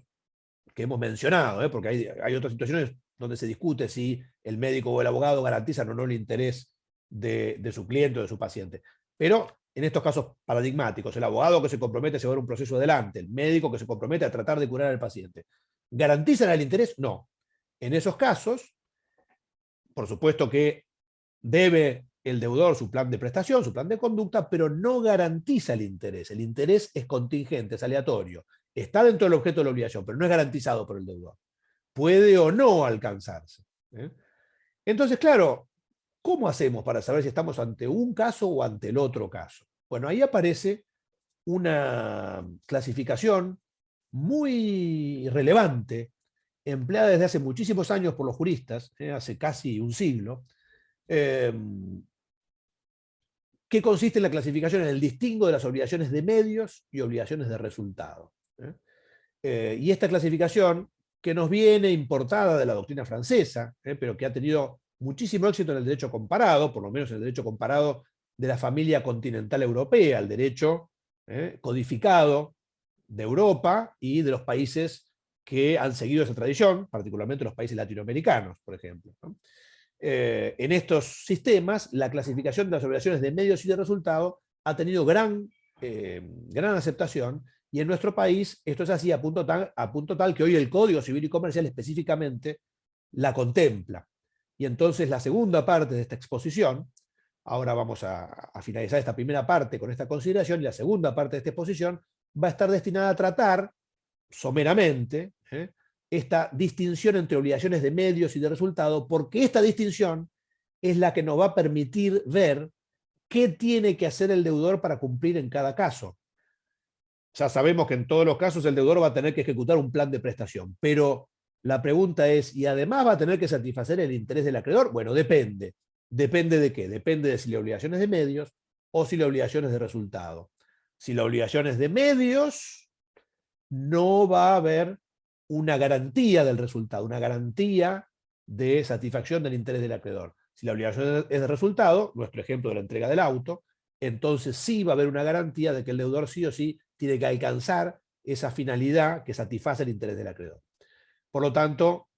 que hemos mencionado, porque hay otras situaciones donde se discute si el médico o el abogado garantizan o no el interés de su cliente o de su paciente. Pero en estos casos paradigmáticos, el abogado que se compromete a llevar un proceso adelante, el médico que se compromete a tratar de curar al paciente, ¿garantizan el interés? No. En esos casos, por supuesto que debe el deudor su plan de prestación, su plan de conducta, pero no garantiza el interés. El interés es contingente, es aleatorio. Está dentro del objeto de la obligación, pero no es garantizado por el deudor. Puede o no alcanzarse. Entonces, claro, ¿cómo hacemos para saber si estamos ante un caso o ante el otro caso? Bueno, ahí aparece una clasificación muy relevante, empleada desde hace muchísimos años por los juristas, hace casi un siglo, que consiste en la clasificación en el distingo de las obligaciones de medios y obligaciones de resultado. Y esta clasificación, que nos viene importada de la doctrina francesa, pero que ha tenido muchísimo éxito en el derecho comparado, por lo menos en el derecho comparado de la familia continental europea, el derecho codificado de Europa y de los países que han seguido esa tradición, particularmente los países latinoamericanos, por ejemplo. En estos sistemas, la clasificación de las obligaciones de medios y de resultado ha tenido gran aceptación, y en nuestro país esto es así a punto tal que hoy el Código Civil y Comercial específicamente la contempla. Y entonces la segunda parte de esta exposición, ahora vamos a finalizar esta primera parte con esta consideración, y la segunda parte de esta exposición va a estar destinada a tratar someramente esta distinción entre obligaciones de medios y de resultado, porque esta distinción es la que nos va a permitir ver qué tiene que hacer el deudor para cumplir en cada caso. Ya sabemos que en todos los casos el deudor va a tener que ejecutar un plan de prestación, pero la pregunta es, ¿y además va a tener que satisfacer el interés del acreedor? Bueno, depende. ¿Depende de qué? Depende de si la obligación es de medios o si la obligación es de resultado. Si la obligación es de medios, no va a haber una garantía del resultado, una garantía de satisfacción del interés del acreedor. Si la obligación es de resultado, nuestro ejemplo de la entrega del auto, entonces sí va a haber una garantía de que el deudor sí o sí tiene que alcanzar esa finalidad que satisface el interés del acreedor. Por lo tanto,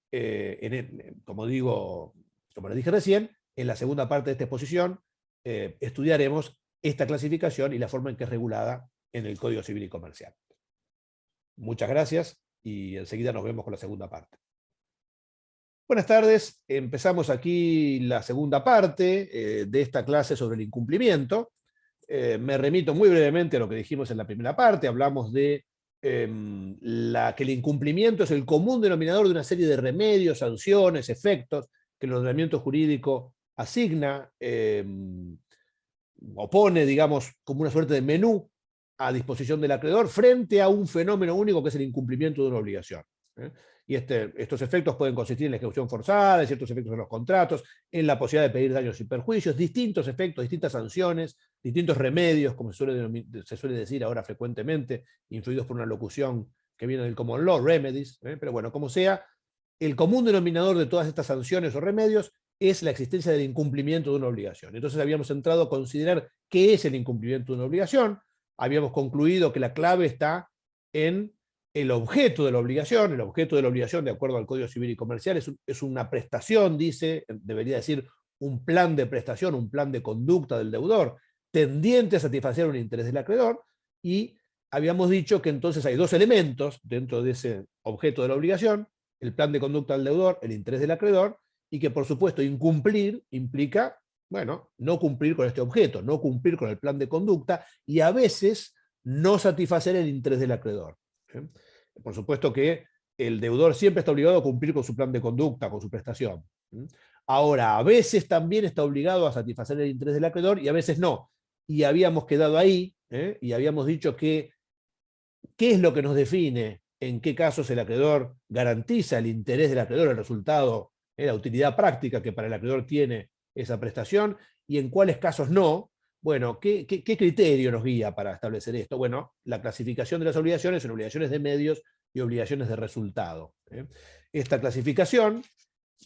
como le dije recién, en la segunda parte de esta exposición estudiaremos esta clasificación y la forma en que es regulada en el Código Civil y Comercial. Muchas gracias y enseguida nos vemos con la segunda parte. Buenas tardes, empezamos aquí la segunda parte de esta clase sobre el incumplimiento. Me remito muy brevemente a lo que dijimos en la primera parte. Hablamos de que el incumplimiento es el común denominador de una serie de remedios, sanciones, efectos que el ordenamiento jurídico asigna o pone, digamos, como una suerte de menú a disposición del acreedor frente a un fenómeno único que es el incumplimiento de una obligación. Y estos efectos pueden consistir en la ejecución forzada, en ciertos efectos en los contratos, en la posibilidad de pedir daños y perjuicios, distintos efectos, distintas sanciones, distintos remedios, como se suele decir ahora frecuentemente, influidos por una locución que viene del common law, remedies, pero bueno, como sea, el común denominador de todas estas sanciones o remedios es la existencia del incumplimiento de una obligación. Entonces habíamos entrado a considerar qué es el incumplimiento de una obligación, habíamos concluido que la clave está en el objeto de la obligación. El objeto de la obligación, de acuerdo al Código Civil y Comercial, es una prestación, debería decir un plan de prestación, un plan de conducta del deudor, tendiente a satisfacer un interés del acreedor, y habíamos dicho que entonces hay dos elementos dentro de ese objeto de la obligación: el plan de conducta del deudor, el interés del acreedor, y que por supuesto incumplir implica, bueno, no cumplir con este objeto, no cumplir con el plan de conducta, y a veces no satisfacer el interés del acreedor. Por supuesto que el deudor siempre está obligado a cumplir con su plan de conducta, con su prestación. Ahora, a veces también está obligado a satisfacer el interés del acreedor y a veces no. Y habíamos quedado ahí, y habíamos dicho que qué es lo que nos define en qué casos el acreedor garantiza el interés del acreedor, el resultado, la utilidad práctica que para el acreedor tiene esa prestación, y en cuáles casos no. Bueno, ¿qué criterio nos guía para establecer esto? Bueno, la clasificación de las obligaciones en obligaciones de medios y obligaciones de resultado. Esta clasificación,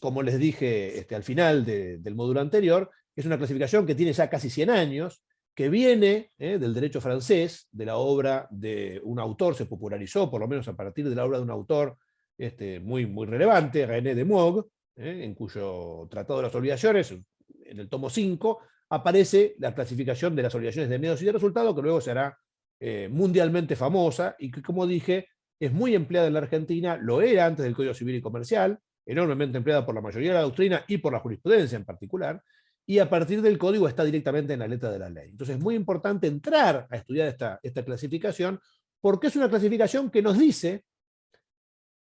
como les dije al final del módulo anterior, es una clasificación que tiene ya casi 100 años, que viene del derecho francés, de la obra de un autor, se popularizó por lo menos a partir de la obra de un autor muy, muy relevante, René de Moog, en cuyo Tratado de las Obligaciones, en el tomo 5, aparece la clasificación de las obligaciones de medios y de resultado, que luego será mundialmente famosa y que, como dije, es muy empleada en la Argentina, lo era antes del Código Civil y Comercial, enormemente empleada por la mayoría de la doctrina y por la jurisprudencia en particular, y a partir del código está directamente en la letra de la ley. Entonces es muy importante entrar a estudiar esta clasificación, porque es una clasificación que nos dice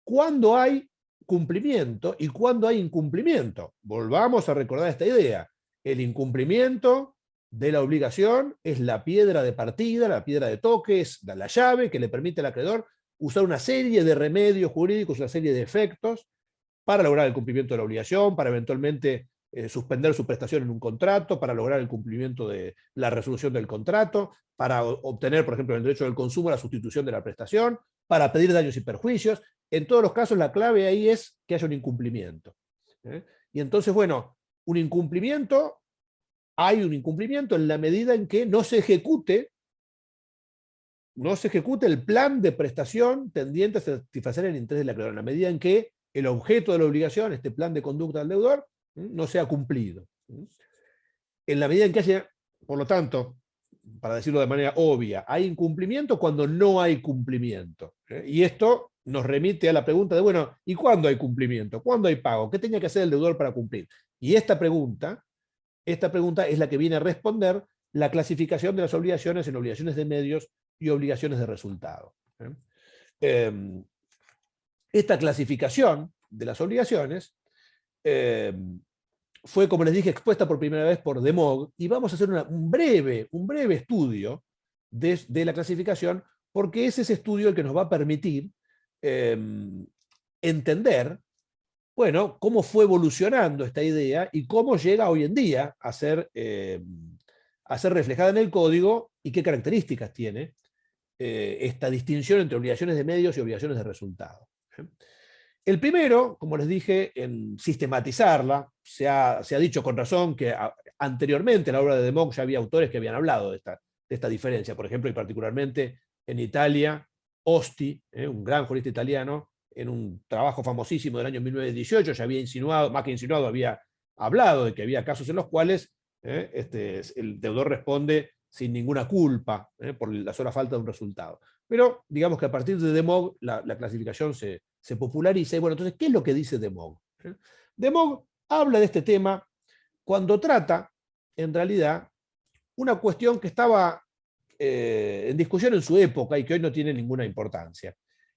cuándo hay cumplimiento y cuándo hay incumplimiento. Volvamos a recordar esta idea. El incumplimiento de la obligación es la piedra de partida, la piedra de toque, es la llave que le permite al acreedor usar una serie de remedios jurídicos, una serie de efectos para lograr el cumplimiento de la obligación, para eventualmente suspender su prestación en un contrato, para lograr el cumplimiento de la resolución del contrato, para obtener, por ejemplo, en el derecho del consumo la sustitución de la prestación, para pedir daños y perjuicios. En todos los casos la clave ahí es que haya un incumplimiento. Y entonces, bueno, hay un incumplimiento en la medida en que no se ejecute el plan de prestación tendiente a satisfacer el interés del acreedor, en la medida en que el objeto de la obligación, este plan de conducta del deudor, no sea cumplido. En la medida en que haya, por lo tanto, para decirlo de manera obvia, hay incumplimiento cuando no hay cumplimiento. Y esto nos remite a la pregunta de, bueno, ¿y cuándo hay cumplimiento? ¿Cuándo hay pago? ¿Qué tenía que hacer el deudor para cumplir? Y esta pregunta es la que viene a responder la clasificación de las obligaciones en obligaciones de medios y obligaciones de resultado. Esta clasificación de las obligaciones fue, como les dije, expuesta por primera vez por de Moog, y vamos a hacer un breve estudio de la clasificación, porque es ese estudio el que nos va a permitir entender, bueno, cómo fue evolucionando esta idea y cómo llega hoy en día a ser reflejada en el código y qué características tiene esta distinción entre obligaciones de medios y obligaciones de resultado. El primero, como les dije, en sistematizarla, se ha dicho con razón que anteriormente en la obra de de Moog ya había autores que habían hablado de esta diferencia. Por ejemplo, y particularmente en Italia, Osti, un gran jurista italiano, en un trabajo famosísimo del año 1918, ya había insinuado, más que insinuado, había hablado de que había casos en los cuales el deudor responde sin ninguna culpa por la sola falta de un resultado. Pero digamos que a partir de Moog la clasificación se populariza. Y bueno, entonces, ¿qué es lo que dice de Moog? De Moog habla de este tema cuando trata, en realidad, una cuestión que estaba en discusión en su época y que hoy no tiene ninguna importancia,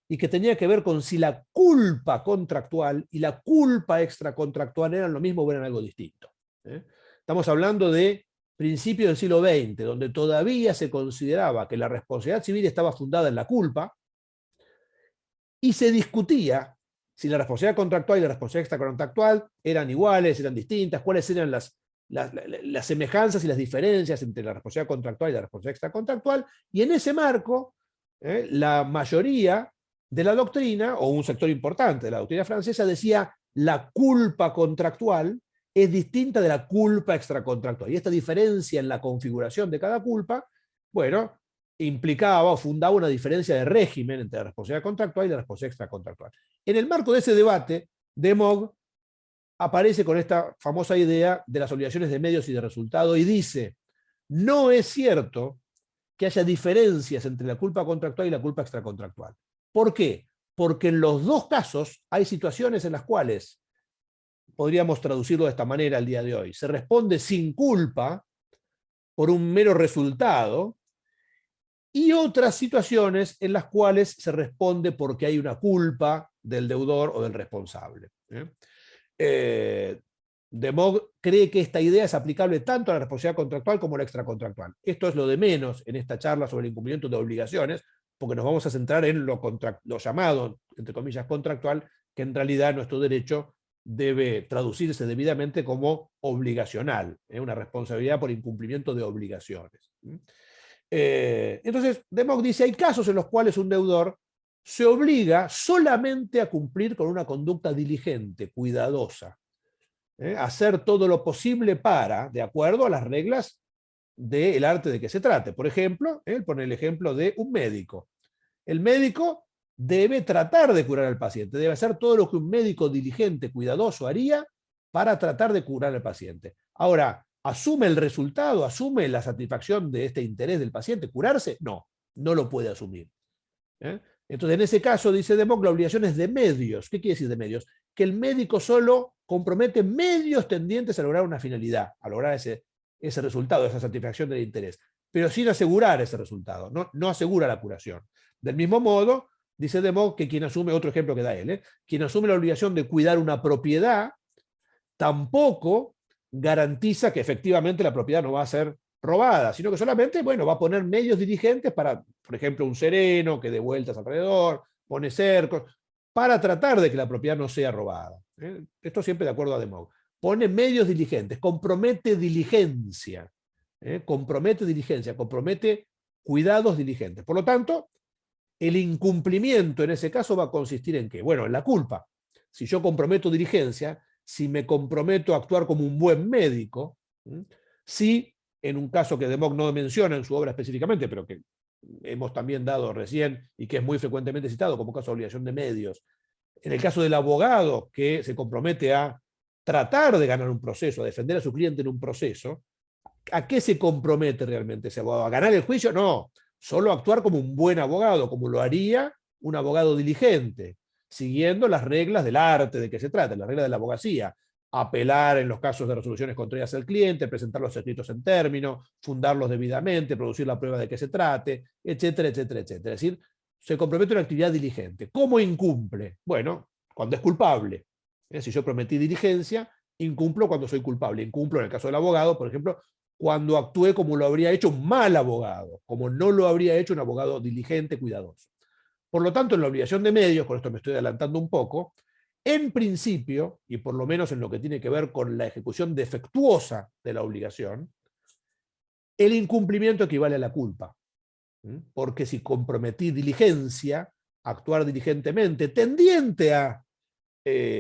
y que tenía que ver con si la culpa contractual y la culpa extracontractual eran lo mismo o eran algo distinto. Estamos hablando de principios del siglo XX, donde todavía se consideraba que la responsabilidad civil estaba fundada en la culpa, y se discutía si la responsabilidad contractual y la responsabilidad extracontractual eran iguales, eran distintas, cuáles eran las semejanzas y las diferencias entre la responsabilidad contractual y la responsabilidad extracontractual, y en ese marco, la mayoría de la doctrina, o un sector importante de la doctrina francesa, decía la culpa contractual es distinta de la culpa extracontractual. Y esta diferencia en la configuración de cada culpa, bueno, implicaba o fundaba una diferencia de régimen entre la responsabilidad contractual y la responsabilidad extracontractual. En el marco de ese debate, De Moog aparece con esta famosa idea de las obligaciones de medios y de resultado y dice, no es cierto que haya diferencias entre la culpa contractual y la culpa extracontractual. ¿Por qué? Porque en los dos casos hay situaciones en las cuales, podríamos traducirlo de esta manera al día de hoy, se responde sin culpa por un mero resultado, y otras situaciones en las cuales se responde porque hay una culpa del deudor o del responsable. De Moog cree que esta idea es aplicable tanto a la responsabilidad contractual como a la extracontractual. Esto es lo de menos en esta charla sobre el incumplimiento de obligaciones, porque nos vamos a centrar en lo llamado, entre comillas, contractual, que en realidad nuestro derecho debe traducirse debidamente como obligacional, una responsabilidad por incumplimiento de obligaciones. Entonces, De Moog dice, hay casos en los cuales un deudor se obliga solamente a cumplir con una conducta diligente, cuidadosa, hacer todo lo posible para, de acuerdo a las reglas del arte de que se trate. Por ejemplo, él pone el ejemplo de un médico. El médico debe tratar de curar al paciente, debe hacer todo lo que un médico diligente, cuidadoso haría para tratar de curar al paciente. Ahora, ¿asume el resultado? ¿Asume la satisfacción de este interés del paciente? ¿Curarse? No, no lo puede asumir. Entonces, en ese caso, dice De Moog, la obligación es de medios. ¿Qué quiere decir de medios? Que el médico solo compromete medios tendientes a lograr una finalidad, a lograr ese resultado, esa satisfacción del interés, pero sin asegurar ese resultado, no asegura la curación. Del mismo modo, dice De Moog que quien asume, otro ejemplo que da él, quien asume la obligación de cuidar una propiedad, tampoco garantiza que efectivamente la propiedad no va a ser robada, sino que solamente, bueno, va a poner medios dirigentes para, por ejemplo, un sereno que dé vueltas alrededor, pone cercos, para tratar de que la propiedad no sea robada. Esto siempre de acuerdo a De Moog. Pone medios diligentes, compromete diligencia, compromete cuidados diligentes. Por lo tanto, el incumplimiento en ese caso va a consistir en qué? Bueno, en la culpa. Si yo comprometo diligencia, si me comprometo a actuar como un buen médico, si en un caso que De Moog no menciona en su obra específicamente, pero que hemos también dado recién y que es muy frecuentemente citado como caso de obligación de medios, en el caso del abogado que se compromete a tratar de ganar un proceso, a defender a su cliente en un proceso, ¿a qué se compromete realmente ese abogado? ¿A ganar el juicio? No, solo actuar como un buen abogado, como lo haría un abogado diligente, siguiendo las reglas del arte de que se trata, las reglas de la abogacía. Apelar en los casos de resoluciones contrarias al cliente, presentar los escritos en término, fundarlos debidamente, producir la prueba de que se trate, etcétera, etcétera, etcétera. Es decir, se compromete a una actividad diligente. ¿Cómo incumple? Bueno, cuando es culpable. Si yo prometí diligencia, incumplo cuando soy culpable. Incumplo en el caso del abogado, por ejemplo, cuando actué como lo habría hecho un mal abogado, como no lo habría hecho un abogado diligente, cuidadoso. Por lo tanto, en la obligación de medios, con esto me estoy adelantando un poco, en principio, y por lo menos en lo que tiene que ver con la ejecución defectuosa de la obligación, el incumplimiento equivale a la culpa. Porque si comprometí diligencia, actuar diligentemente, tendiente a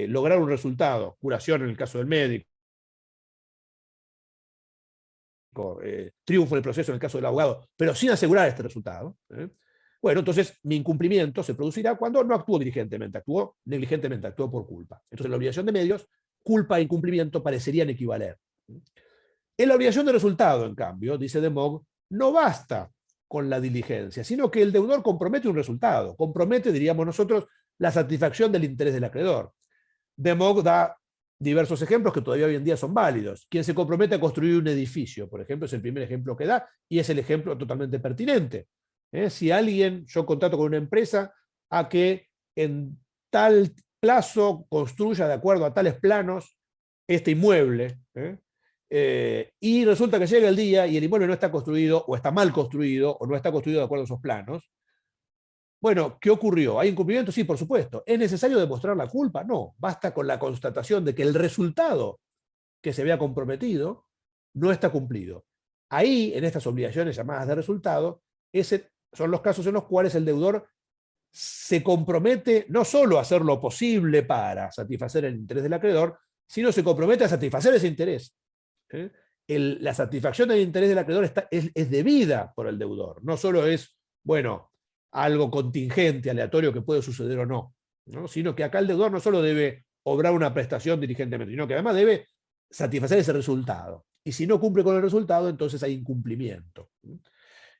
lograr un resultado, curación en el caso del médico, triunfo en el proceso en el caso del abogado, pero sin asegurar este resultado, bueno, entonces mi incumplimiento se producirá cuando no actuó diligentemente, actuó negligentemente, actuó por culpa. Entonces la obligación de medios, culpa e incumplimiento parecerían equivaler. En la obligación de resultado, en cambio, dice De Moog, no basta con la diligencia, sino que el deudor compromete un resultado, compromete, diríamos nosotros, la satisfacción del interés del acreedor. De Moog da diversos ejemplos que todavía hoy en día son válidos. Quien se compromete a construir un edificio, por ejemplo, es el primer ejemplo que da y es el ejemplo totalmente pertinente. Si yo contrato con una empresa a que en tal plazo construya de acuerdo a tales planos este inmueble, Y resulta que llega el día y el inmueble no está construido, o está mal construido, o no está construido de acuerdo a esos planos. Bueno, ¿qué ocurrió? ¿Hay incumplimiento? Sí, por supuesto. ¿Es necesario demostrar la culpa? No. Basta con la constatación de que el resultado que se había comprometido no está cumplido. Ahí, en estas obligaciones llamadas de resultado, son los casos en los cuales el deudor se compromete no solo a hacer lo posible para satisfacer el interés del acreedor, sino se compromete a satisfacer ese interés. La satisfacción del interés del acreedor es debida por el deudor, no solo es, bueno, algo contingente, aleatorio que puede suceder o no, ¿no? Sino que acá el deudor no solo debe obrar una prestación diligentemente, sino que además debe satisfacer ese resultado. Y si no cumple con el resultado, entonces hay incumplimiento.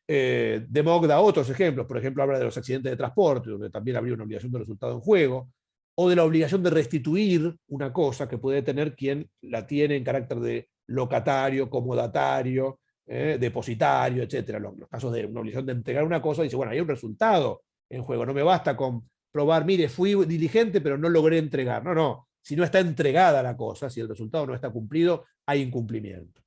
De Moog da otros ejemplos, por ejemplo, habla de los accidentes de transporte, donde también habría una obligación de resultado en juego, o de la obligación de restituir una cosa que puede tener quien la tiene en carácter de locatario, comodatario, depositario, etc. Los casos de una obligación de entregar una cosa, dice, bueno, hay un resultado en juego, no me basta con probar, mire, fui diligente, pero no logré entregar. No, no, si no está entregada la cosa, si el resultado no está cumplido, hay incumplimiento.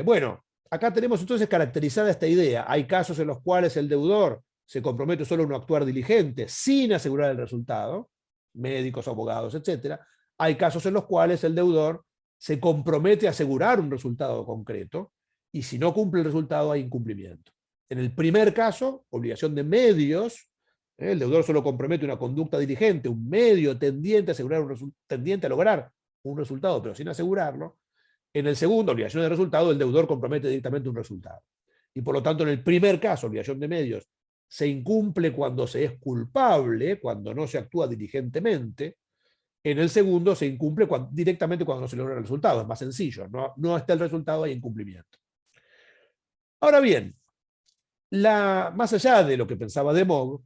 Bueno, acá tenemos entonces caracterizada esta idea. Hay casos en los cuales el deudor se compromete solo a un actuar diligente sin asegurar el resultado, médicos, abogados, etc. Hay casos en los cuales el deudor se compromete a asegurar un resultado concreto y si no cumple el resultado hay incumplimiento. En el primer caso, obligación de medios, el deudor solo compromete una conducta diligente, un medio tendiente a lograr un resultado, pero sin asegurarlo. En el segundo, obligación de resultado, el deudor compromete directamente un resultado. Y por lo tanto, en el primer caso, obligación de medios, se incumple cuando se es culpable, cuando no se actúa diligentemente. En el segundo, se incumple directamente cuando no se logra el resultado. Es más sencillo. No está el resultado, hay incumplimiento. Ahora bien, más allá de lo que pensaba de Moog,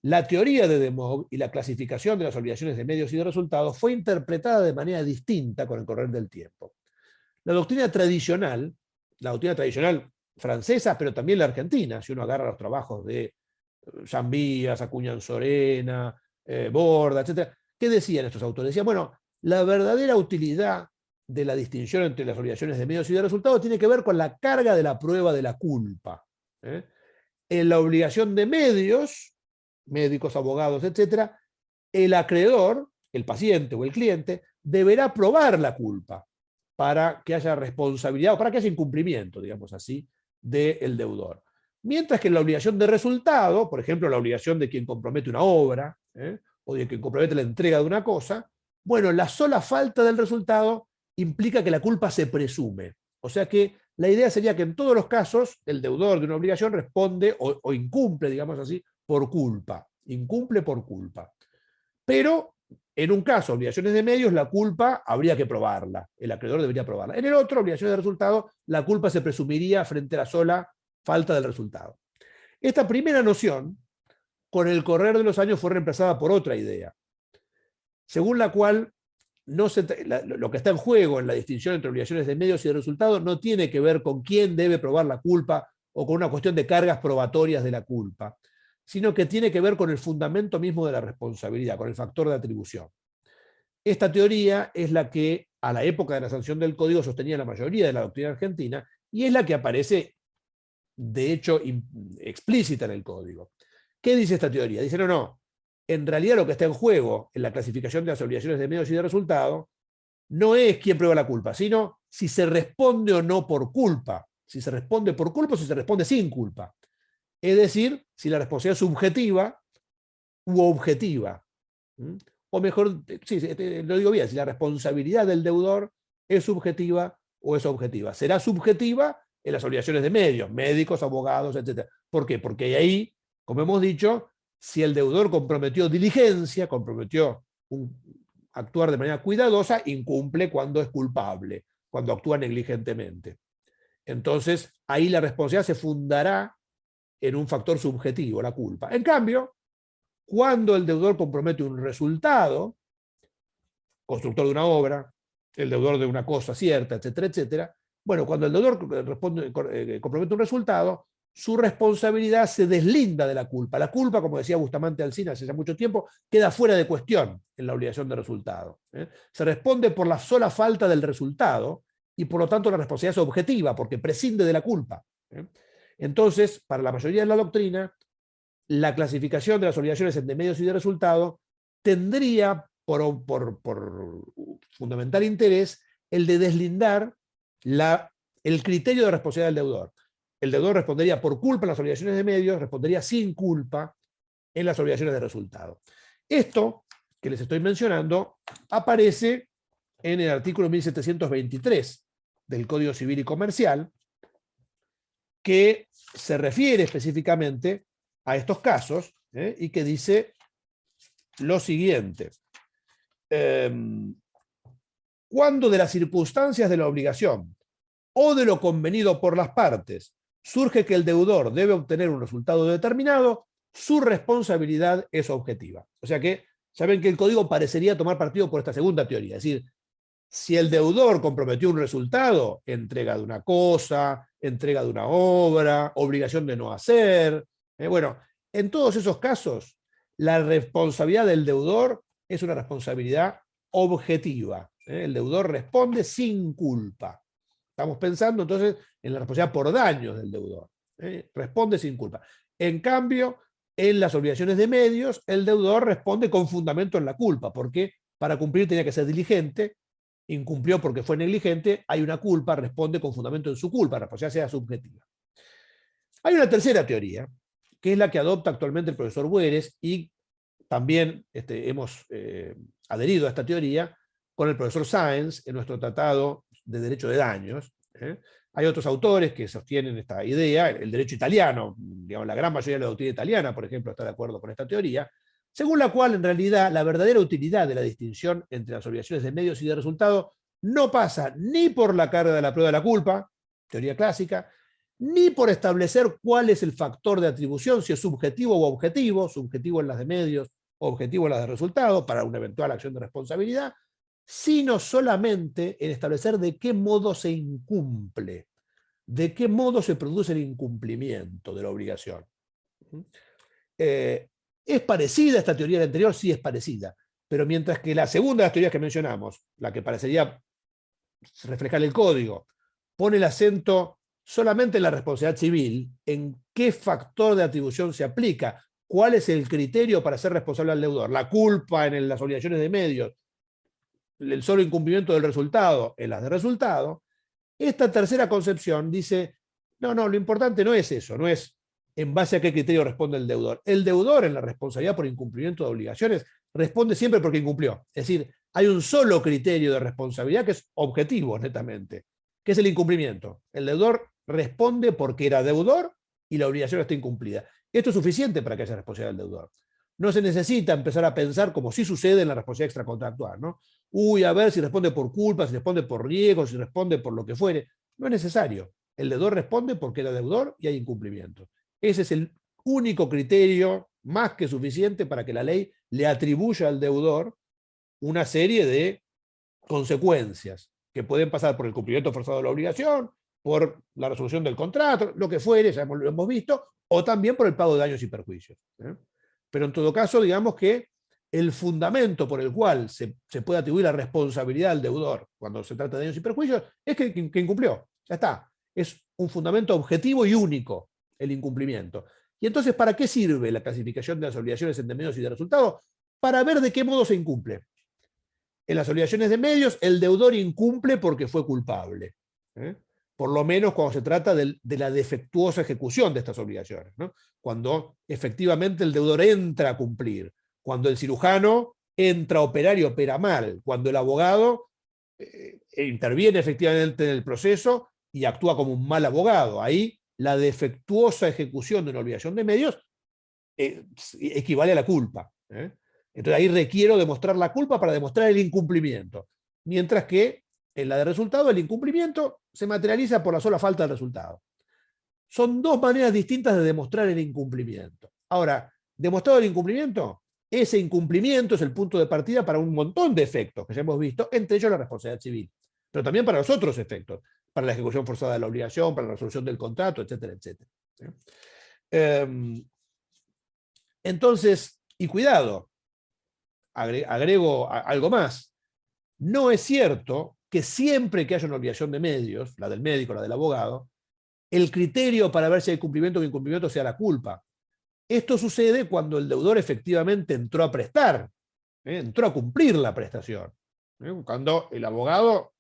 la teoría de De Moog y la clasificación de las obligaciones de medios y de resultados fue interpretada de manera distinta con el correr del tiempo. La doctrina tradicional francesa, pero también la argentina, si uno agarra los trabajos de Jean Vías, Acuña Anzorena, Borda, etc., ¿qué decían estos autores? Decían, bueno, la verdadera utilidad de la distinción entre las obligaciones de medios y de resultados tiene que ver con la carga de la prueba de la culpa. En la obligación de medios, médicos, abogados, etc., el acreedor, el paciente o el cliente, deberá probar la culpa para que haya responsabilidad o para que haya incumplimiento, digamos así, del deudor. Mientras que en la obligación de resultado, por ejemplo, la obligación de quien compromete una obra, o de quien compromete la entrega de una cosa, bueno, la sola falta del resultado implica que la culpa se presume. O sea que la idea sería que en todos los casos el deudor de una obligación responde o incumple, digamos así, por culpa. Incumple por culpa. Pero en un caso, obligaciones de medios, la culpa habría que probarla. El acreedor debería probarla. En el otro, obligaciones de resultado, la culpa se presumiría frente a la sola falta del resultado. Esta primera noción, con el correr de los años, fue reemplazada por otra idea, según la cual lo que está en juego en la distinción entre obligaciones de medios y de resultados no tiene que ver con quién debe probar la culpa o con una cuestión de cargas probatorias de la culpa, sino que tiene que ver con el fundamento mismo de la responsabilidad, con el factor de atribución. Esta teoría es la que a la época de la sanción del Código sostenía la mayoría de la doctrina argentina y es la que aparece, de hecho, explícita en el Código. ¿Qué dice esta teoría? Dice, no, en realidad lo que está en juego en la clasificación de las obligaciones de medios y de resultado no es quién prueba la culpa, sino si se responde o no por culpa. Si se responde por culpa o si se responde sin culpa. Es decir, si la responsabilidad es subjetiva u objetiva. O mejor, sí, lo digo bien, si la responsabilidad del deudor es subjetiva o es objetiva. Será subjetiva en las obligaciones de medios, médicos, abogados, etc. ¿Por qué? Porque ahí, como hemos dicho, si el deudor comprometió diligencia, comprometió actuar de manera cuidadosa, incumple cuando es culpable, cuando actúa negligentemente. Entonces, ahí la responsabilidad se fundará en un factor subjetivo, la culpa. En cambio, cuando el deudor compromete un resultado, constructor de una obra, el deudor de una cosa cierta, etcétera, etcétera, bueno, cuando el deudor compromete un resultado, su responsabilidad se deslinda de la culpa. La culpa, como decía Bustamante Alsina hace ya mucho tiempo, queda fuera de cuestión en la obligación de resultado. Se responde por la sola falta del resultado y por lo tanto la responsabilidad es objetiva porque prescinde de la culpa. Entonces, para la mayoría de la doctrina, la clasificación de las obligaciones en de medios y de resultado tendría por fundamental interés el de deslindar el criterio de responsabilidad del deudor. El deudor respondería por culpa en las obligaciones de medios, respondería sin culpa en las obligaciones de resultado. Esto que les estoy mencionando aparece en el artículo 1723 del Código Civil y Comercial, que se refiere específicamente a estos casos y que dice lo siguiente. Cuando de las circunstancias de la obligación o de lo convenido por las partes surge que el deudor debe obtener un resultado determinado, su responsabilidad es objetiva. O sea que, saben que el código parecería tomar partido por esta segunda teoría, es decir, si el deudor comprometió un resultado, entrega de una cosa, entrega de una obra, obligación de no hacer, bueno, en todos esos casos, la responsabilidad del deudor es una responsabilidad objetiva. El deudor responde sin culpa. Estamos pensando entonces en la responsabilidad por daños del deudor. Responde sin culpa. En cambio, en las obligaciones de medios, el deudor responde con fundamento en la culpa, porque para cumplir tenía que ser diligente, incumplió porque fue negligente, hay una culpa, responde con fundamento en su culpa, la responsabilidad sea subjetiva. Hay una tercera teoría, que es la que adopta actualmente el profesor Bueres, y también hemos adherido a esta teoría con el profesor Sáenz en nuestro tratado de derecho de daños. Hay otros autores que sostienen esta idea, el derecho italiano, digamos, la gran mayoría de la doctrina italiana, por ejemplo, está de acuerdo con esta teoría, según la cual en realidad la verdadera utilidad de la distinción entre las obligaciones de medios y de resultado no pasa ni por la carga de la prueba de la culpa, teoría clásica, ni por establecer cuál es el factor de atribución, si es subjetivo o subjetivo en las de medios, objetivo en las de resultado, para una eventual acción de responsabilidad, sino solamente en establecer de qué modo se incumple, de qué modo se produce el incumplimiento de la obligación. ¿Es parecida esta teoría a la anterior? Sí, es parecida. Pero mientras que la segunda de las teorías que mencionamos, la que parecería reflejar el código, pone el acento solamente en la responsabilidad civil, en qué factor de atribución se aplica, cuál es el criterio para ser responsable al deudor, la culpa en las obligaciones de medios, el solo incumplimiento del resultado en las de resultado, esta tercera concepción dice, no, lo importante no es eso, no es en base a qué criterio responde el deudor. El deudor en la responsabilidad por incumplimiento de obligaciones responde siempre porque incumplió. Es decir, hay un solo criterio de responsabilidad que es objetivo, netamente, que es el incumplimiento. El deudor responde porque era deudor y la obligación está incumplida. Esto es suficiente para que haya responsabilidad del deudor. No se necesita empezar a pensar como sí sucede en la responsabilidad extracontractual, ¿no? A ver si responde por culpa, si responde por riesgo, si responde por lo que fuere. No es necesario. El deudor responde porque era deudor y hay incumplimiento. Ese es el único criterio más que suficiente para que la ley le atribuya al deudor una serie de consecuencias que pueden pasar por el cumplimiento forzado de la obligación, por la resolución del contrato, lo que fuere, ya lo hemos visto, o también por el pago de daños y perjuicios. Pero en todo caso, digamos que el fundamento por el cual se puede atribuir la responsabilidad al deudor cuando se trata de daños y perjuicios es que incumplió. Ya está. Es un fundamento objetivo y único el incumplimiento. Y entonces, ¿para qué sirve la clasificación de las obligaciones en de medios y de resultados? Para ver de qué modo se incumple. En las obligaciones de medios, el deudor incumple porque fue culpable. Por lo menos cuando se trata de la defectuosa ejecución de estas obligaciones, ¿no? Cuando efectivamente el deudor entra a cumplir, cuando el cirujano entra a operar y opera mal, cuando el abogado interviene efectivamente en el proceso y actúa como un mal abogado. Ahí la defectuosa ejecución de una obligación de medios equivale a la culpa. Entonces ahí requiero demostrar la culpa para demostrar el incumplimiento. Mientras que en la de resultado, el incumplimiento se materializa por la sola falta de resultado. Son dos maneras distintas de demostrar el incumplimiento. Ahora, demostrado el incumplimiento, ese incumplimiento es el punto de partida para un montón de efectos que ya hemos visto, entre ellos la responsabilidad civil, pero también para los otros efectos, para la ejecución forzada de la obligación, para la resolución del contrato, etcétera, etcétera. Entonces, y cuidado, agrego algo más. No es cierto que siempre que haya una obligación de medios, la del médico, la del abogado, el criterio para ver si hay cumplimiento o incumplimiento sea la culpa. Esto sucede cuando el deudor efectivamente entró a prestar, entró a cumplir la prestación. Cuando el abogado,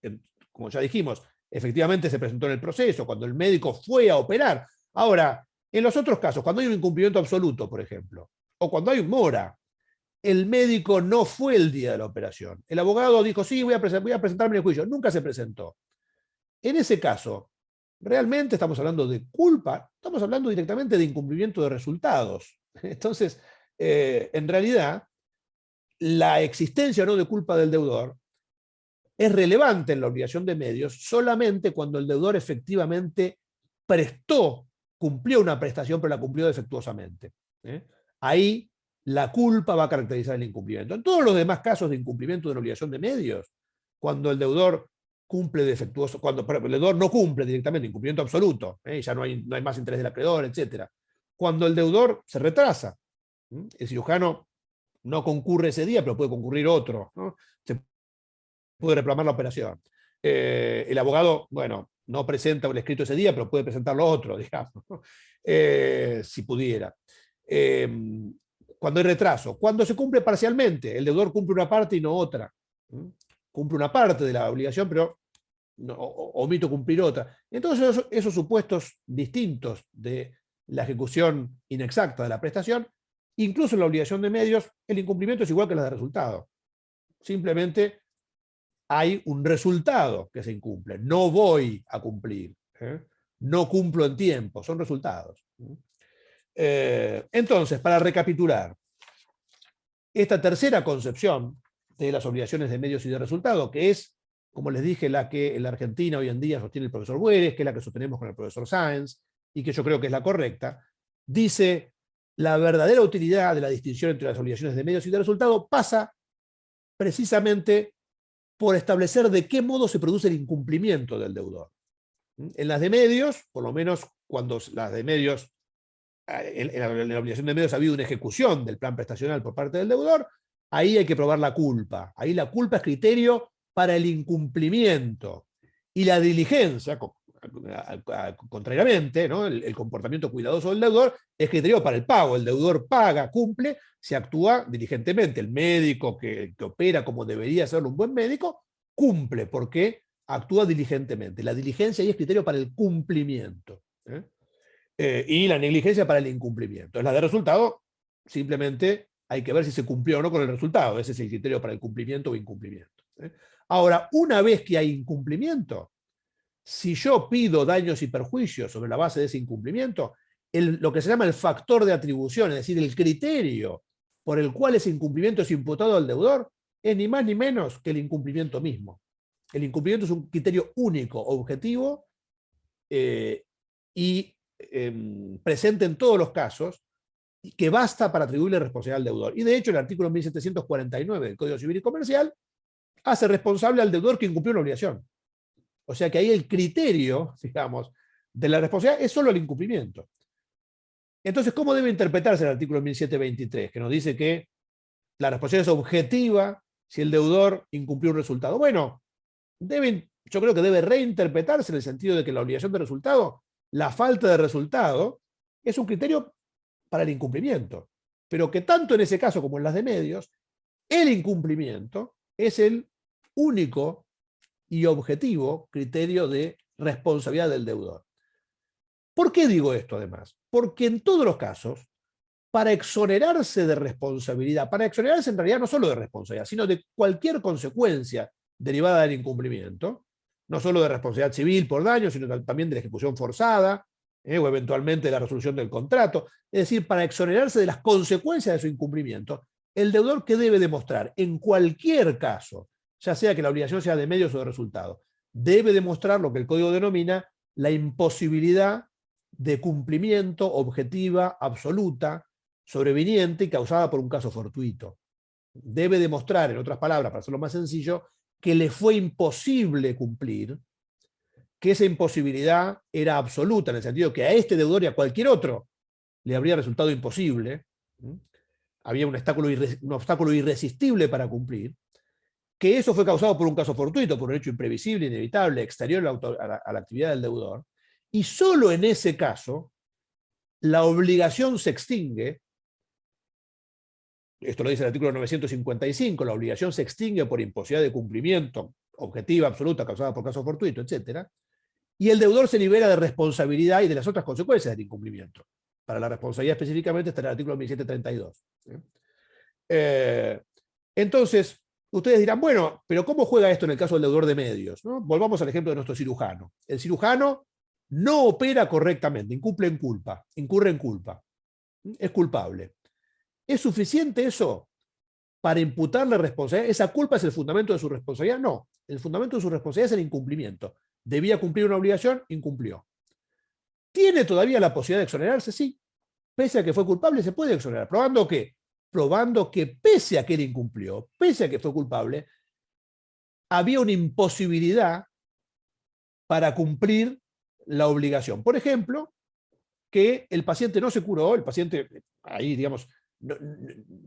como ya dijimos, efectivamente se presentó en el proceso, cuando el médico fue a operar. Ahora, en los otros casos, cuando hay un incumplimiento absoluto, por ejemplo, o cuando hay un mora, el médico no fue el día de la operación. El abogado dijo, sí, voy a presentarme en el juicio. Nunca se presentó. En ese caso, ¿realmente estamos hablando de culpa? Estamos hablando directamente de incumplimiento de resultados. Entonces, en realidad, la existencia o no de culpa del deudor es relevante en la obligación de medios solamente cuando el deudor efectivamente prestó, cumplió una prestación, pero la cumplió defectuosamente. Ahí la culpa va a caracterizar el incumplimiento. En todos los demás casos de incumplimiento de una obligación de medios, cuando el deudor cumple defectuoso, cuando el deudor no cumple directamente, incumplimiento absoluto, ya no hay más interés del acreedor, etc. Cuando el deudor se retrasa, el cirujano no concurre ese día, pero puede concurrir otro, ¿no? Se puede reclamar la operación. El abogado, bueno, no presenta el escrito ese día, pero puede presentarlo otro, digamos, ¿no? Si pudiera. Cuando hay retraso, cuando se cumple parcialmente, el deudor cumple una parte y no otra. Cumple una parte de la obligación, pero no, omito cumplir otra. Entonces, esos supuestos distintos de la ejecución inexacta de la prestación, incluso en la obligación de medios, el incumplimiento es igual que la de resultado. Simplemente hay un resultado que se incumple. No voy a cumplir. No cumplo en tiempo. Son resultados. Entonces, para recapitular, esta tercera concepción de las obligaciones de medios y de resultado, que es, como les dije, la que en la Argentina hoy en día sostiene el profesor Bueres, que es la que sostenemos con el profesor Sáenz, y que yo creo que es la correcta, dice: la verdadera utilidad de la distinción entre las obligaciones de medios y de resultado pasa precisamente por establecer de qué modo se produce el incumplimiento del deudor. En las de medios, por lo menos cuando las de medios, en la obligación de medios ha habido una ejecución del plan prestacional por parte del deudor, ahí hay que probar la culpa. Ahí la culpa es criterio para el incumplimiento. Y la diligencia, contrariamente, ¿no? El comportamiento cuidadoso del deudor es criterio para el pago. El deudor paga, cumple, se actúa diligentemente. El médico que opera como debería hacerlo un buen médico, cumple porque actúa diligentemente. La diligencia ahí es criterio para el cumplimiento. Y la negligencia para el incumplimiento. En la de resultado, simplemente hay que ver si se cumplió o no con el resultado. Ese es el criterio para el cumplimiento o incumplimiento. Ahora, una vez que hay incumplimiento, si yo pido daños y perjuicios sobre la base de ese incumplimiento, lo que se llama el factor de atribución, es decir, el criterio por el cual ese incumplimiento es imputado al deudor, es ni más ni menos que el incumplimiento mismo. El incumplimiento es un criterio único, objetivo, y presente en todos los casos, que basta para atribuirle responsabilidad al deudor. Y de hecho, el artículo 1749 del Código Civil y Comercial hace responsable al deudor que incumplió una obligación. O sea que ahí el criterio, digamos, de la responsabilidad es solo el incumplimiento. Entonces, ¿cómo debe interpretarse el artículo 1723, que nos dice que la responsabilidad es objetiva si el deudor incumplió un resultado? Bueno, yo creo que debe reinterpretarse en el sentido de que la obligación de resultado, la falta de resultado, es un criterio para el incumplimiento, pero que tanto en ese caso como en las de medios, el incumplimiento es el único y objetivo criterio de responsabilidad del deudor. ¿Por qué digo esto además? Porque en todos los casos, para exonerarse de responsabilidad, para exonerarse en realidad no solo de responsabilidad, sino de cualquier consecuencia derivada del incumplimiento, no solo de responsabilidad civil por daño, sino también de la ejecución forzada, o eventualmente de la resolución del contrato, es decir, para exonerarse de las consecuencias de su incumplimiento, el deudor, ¿qué debe demostrar? En cualquier caso, ya sea que la obligación sea de medios o de resultado, debe demostrar lo que el código denomina la imposibilidad de cumplimiento objetiva, absoluta, sobreviniente y causada por un caso fortuito. Debe demostrar, en otras palabras, para hacerlo más sencillo, que le fue imposible cumplir que esa imposibilidad era absoluta, en el sentido que a este deudor y a cualquier otro le habría resultado imposible, había un obstáculo irresistible para cumplir, que eso fue causado por un caso fortuito, por un hecho imprevisible, inevitable, exterior a la actividad del deudor, y solo en ese caso la obligación se extingue. Esto lo dice el artículo 955, la obligación se extingue por imposibilidad de cumplimiento objetiva, absoluta, causada por caso fortuito, etc. Y el deudor se libera de responsabilidad y de las otras consecuencias del incumplimiento. Para la responsabilidad específicamente está en el artículo 1732. Entonces, ustedes dirán, bueno, pero ¿cómo juega esto en el caso del deudor de medios? ¿No? Volvamos al ejemplo de nuestro cirujano. El cirujano no opera correctamente, incurre en culpa, es culpable. ¿Es suficiente eso para imputarle responsabilidad? ¿Esa culpa es el fundamento de su responsabilidad? No, el fundamento de su responsabilidad es el incumplimiento. Debía cumplir una obligación, incumplió. ¿Tiene todavía la posibilidad de exonerarse? Sí. Pese a que fue culpable, se puede exonerar. ¿Probando qué? Probando que pese a que él incumplió, pese a que fue culpable, había una imposibilidad para cumplir la obligación. Por ejemplo, que el paciente no se curó, el paciente ahí, digamos,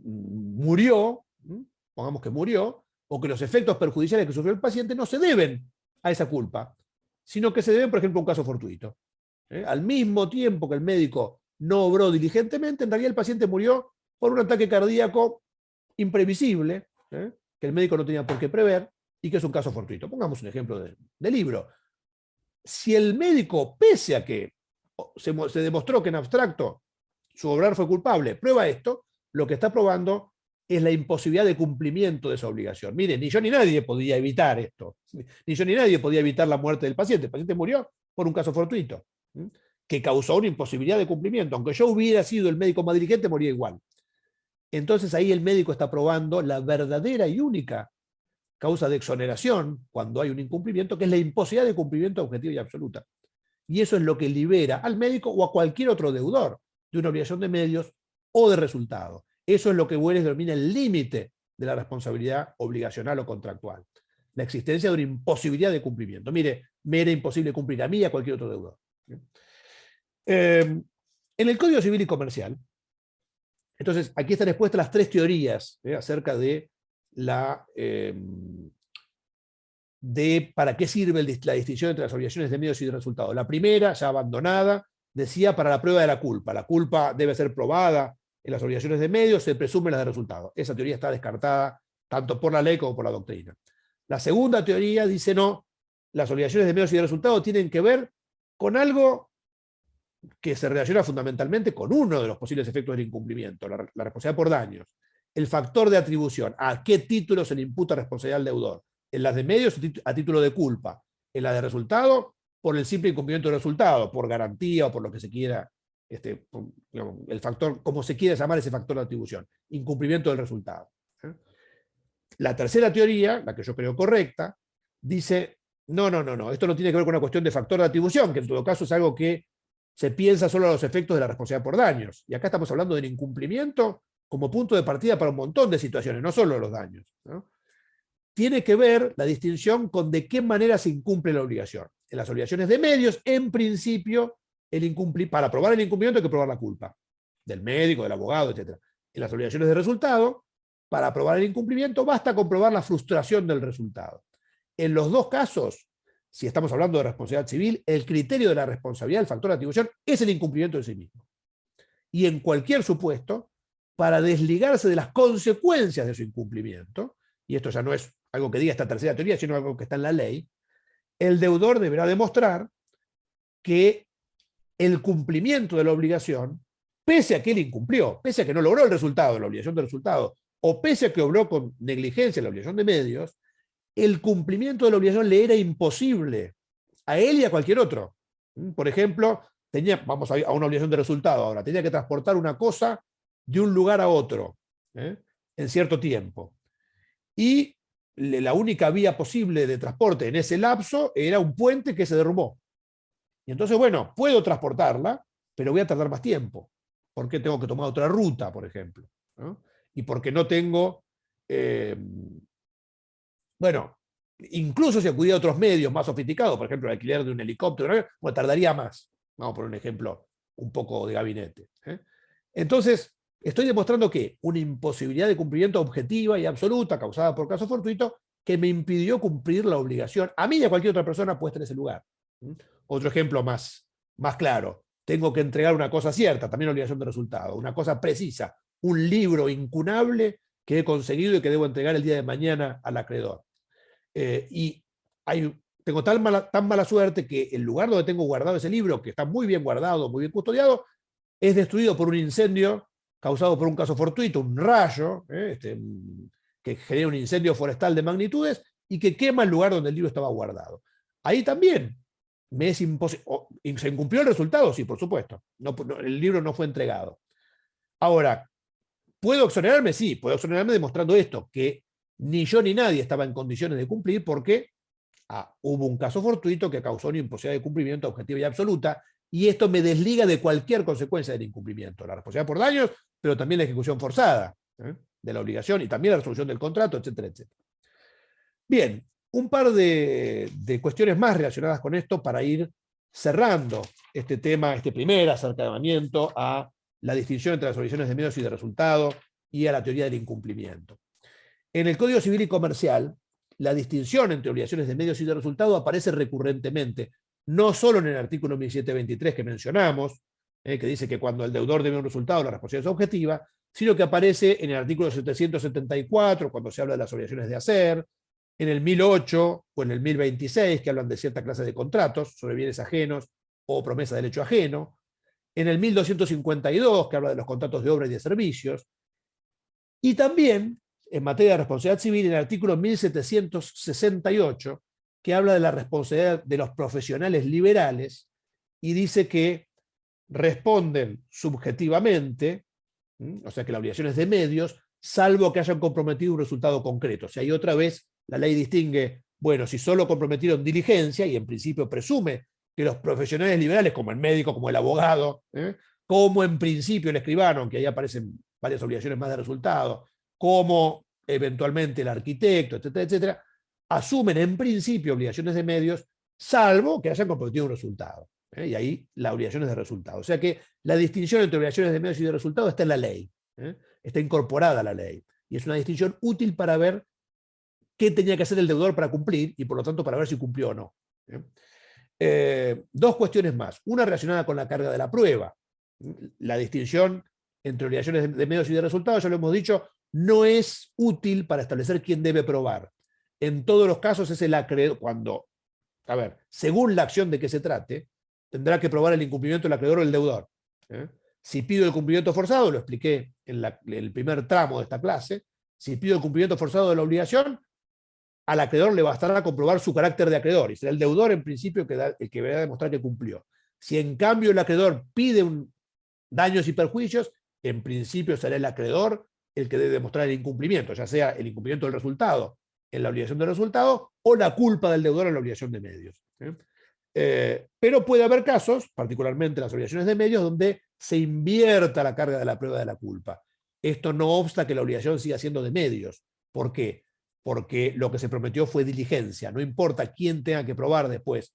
murió, pongamos que murió, o que los efectos perjudiciales que sufrió el paciente no se deben a esa culpa, sino que se deben, por ejemplo, a un caso fortuito. Al mismo tiempo que el médico no obró diligentemente, en realidad el paciente murió por un ataque cardíaco imprevisible, que el médico no tenía por qué prever, y que es un caso fortuito. Pongamos un ejemplo de libro. Si el médico, pese a que se demostró que en abstracto su obrar fue culpable, prueba esto, lo que está probando es la imposibilidad de cumplimiento de esa obligación. Miren, ni yo ni nadie podía evitar esto. Ni yo ni nadie podía evitar la muerte del paciente. El paciente murió por un caso fortuito, que causó una imposibilidad de cumplimiento. Aunque yo hubiera sido el médico más diligente, moría igual. Entonces ahí el médico está probando la verdadera y única causa de exoneración cuando hay un incumplimiento, que es la imposibilidad de cumplimiento objetiva y absoluta. Y eso es lo que libera al médico o a cualquier otro deudor de una obligación de medios o de resultado. Eso es lo que Welles denomina el límite de la responsabilidad obligacional o contractual. La existencia de una imposibilidad de cumplimiento. Mire, me era imposible cumplir a mí y a cualquier otro deudor. En el Código Civil y Comercial, entonces aquí están expuestas las tres teorías acerca de para qué sirve la distinción entre las obligaciones de medios y de resultados. La primera, ya abandonada, decía para la prueba de la culpa. La culpa debe ser probada en las obligaciones de medios, se presume las de resultados. Esa teoría está descartada tanto por la ley como por la doctrina. La segunda teoría dice no, las obligaciones de medios y de resultados tienen que ver con algo que se relaciona fundamentalmente con uno de los posibles efectos del incumplimiento, la responsabilidad por daños. El factor de atribución, a qué título se le imputa responsabilidad al deudor. En las de medios a título de culpa, en la de resultado por el simple incumplimiento del resultado, por garantía o por lo que se quiera, digamos, el factor, como se quiera llamar ese factor de atribución, incumplimiento del resultado. La tercera teoría, la que yo creo correcta, dice, no, esto no tiene que ver con una cuestión de factor de atribución, que en todo caso es algo que se piensa solo a los efectos de la responsabilidad por daños. Y acá estamos hablando del incumplimiento como punto de partida para un montón de situaciones, no solo los daños, ¿no? Tiene que ver la distinción con de qué manera se incumple la obligación. En las obligaciones de medios, en principio, para probar el incumplimiento hay que probar la culpa del médico, del abogado, etc. En las obligaciones de resultado, para probar el incumplimiento, basta comprobar la frustración del resultado. En los dos casos, si estamos hablando de responsabilidad civil, el criterio de la responsabilidad, el factor de atribución, es el incumplimiento de sí mismo. Y en cualquier supuesto, para desligarse de las consecuencias de su incumplimiento, y esto ya no es algo que diga esta tercera teoría, sino algo que está en la ley, el deudor deberá demostrar que el cumplimiento de la obligación, pese a que él incumplió, pese a que no logró el resultado, la obligación de resultado, o pese a que obró con negligencia la obligación de medios, el cumplimiento de la obligación le era imposible a él y a cualquier otro. Por ejemplo, vamos a una obligación de resultado ahora, tenía que transportar una cosa de un lugar a otro en cierto tiempo. Y la única vía posible de transporte en ese lapso era un puente que se derrumbó. Y entonces, bueno, puedo transportarla, pero voy a tardar más tiempo, porque tengo que tomar otra ruta, por ejemplo, ¿no? Y porque no tengo, bueno, incluso si acudía a otros medios más sofisticados, por ejemplo, el alquiler de un helicóptero, bueno, tardaría más. Vamos por un ejemplo un poco de gabinete. Entonces, estoy demostrando que una imposibilidad de cumplimiento objetiva y absoluta causada por caso fortuito que me impidió cumplir la obligación, a mí y a cualquier otra persona puesta en ese lugar. Otro ejemplo más claro. Tengo que entregar una cosa cierta, también obligación de resultado, una cosa precisa, un libro incunable que he conseguido y que debo entregar el día de mañana al acreedor. Y tengo tan mala suerte que el lugar donde tengo guardado ese libro, que está muy bien guardado, muy bien custodiado, es destruido por un incendio causado por un caso fortuito, un rayo, que genera un incendio forestal de magnitudes y que quema el lugar donde el libro estaba guardado. Ahí también me es imposible. ¿Se incumplió el resultado? Sí, por supuesto. El libro no fue entregado. Ahora, ¿puedo exonerarme? Sí, puedo exonerarme demostrando esto, que ni yo ni nadie estaba en condiciones de cumplir porque hubo un caso fortuito que causó una imposibilidad de cumplimiento objetiva y absoluta, y esto me desliga de cualquier consecuencia del incumplimiento, la responsabilidad por daños, pero también la ejecución forzada de la obligación y también la resolución del contrato, etcétera, etcétera. Bien, un par de cuestiones más relacionadas con esto para ir cerrando este tema, este primer acercamiento a la distinción entre las obligaciones de medios y de resultado y a la teoría del incumplimiento. En el Código Civil y Comercial, la distinción entre obligaciones de medios y de resultado aparece recurrentemente, no solo en el artículo 1723 que mencionamos, que dice que cuando el deudor debe un resultado, la responsabilidad es objetiva, sino que aparece en el artículo 774, cuando se habla de las obligaciones de hacer, en el 1008 o en el 1026, que hablan de cierta clase de contratos sobre bienes ajenos o promesa de derecho ajeno, en el 1252, que habla de los contratos de obra y de servicios, y también en materia de responsabilidad civil, en el artículo 1768, que habla de la responsabilidad de los profesionales liberales y dice que responden subjetivamente, o sea que la obligación es de medios, salvo que hayan comprometido un resultado concreto. O sea, y otra vez la ley distingue, bueno, si solo comprometieron diligencia, y en principio presume que los profesionales liberales, como el médico, como el abogado, como en principio el escribano, aunque ahí aparecen varias obligaciones más de resultado, como eventualmente el arquitecto, etcétera, etcétera, asumen en principio obligaciones de medios, salvo que hayan comprometido un resultado. Y ahí la obligación es de resultado. O sea que la distinción entre obligaciones de medios y de resultado está en la ley. Está incorporada a la ley. Y es una distinción útil para ver qué tenía que hacer el deudor para cumplir y por lo tanto para ver si cumplió o no. Dos cuestiones más. Una relacionada con la carga de la prueba. La distinción entre obligaciones de medios y de resultados, ya lo hemos dicho, no es útil para establecer quién debe probar. En todos los casos es el acreedor, según la acción de que se trate, tendrá que probar el incumplimiento del acreedor o el deudor. Si pido el cumplimiento forzado, lo expliqué en el primer tramo de esta clase, si pido el cumplimiento forzado de la obligación, al acreedor le bastará comprobar su carácter de acreedor, y será el deudor en principio el que deberá demostrar que cumplió. Si en cambio el acreedor pide daños y perjuicios, en principio será el acreedor el que debe demostrar el incumplimiento, ya sea el incumplimiento del resultado en la obligación de resultado o la culpa del deudor en la obligación de medios. Pero puede haber casos, particularmente las obligaciones de medios, donde se invierta la carga de la prueba de la culpa. Esto no obsta que la obligación siga siendo de medios. ¿Por qué? Porque lo que se prometió fue diligencia. No importa quién tenga que probar después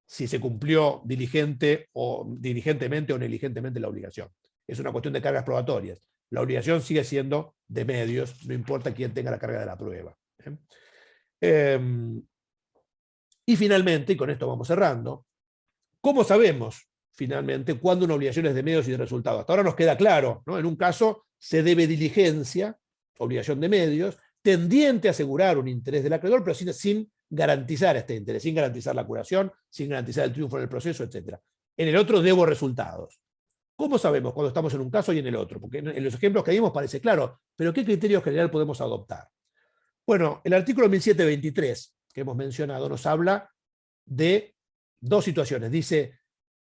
si se cumplió diligentemente o negligentemente la obligación. Es una cuestión de cargas probatorias. La obligación sigue siendo de medios, no importa quién tenga la carga de la prueba. Y finalmente, y con esto vamos cerrando, ¿cómo sabemos finalmente cuándo una obligación es de medios y de resultados? Hasta ahora nos queda claro, ¿no? En un caso se debe diligencia, obligación de medios, tendiente a asegurar un interés del acreedor, pero sin garantizar este interés, sin garantizar la curación, sin garantizar el triunfo en el proceso, etc. En el otro debo resultados. ¿Cómo sabemos cuando estamos en un caso y en el otro? Porque en los ejemplos que dimos parece claro, pero ¿qué criterio general podemos adoptar? Bueno, el artículo 1723 que hemos mencionado nos habla de dos situaciones. Dice,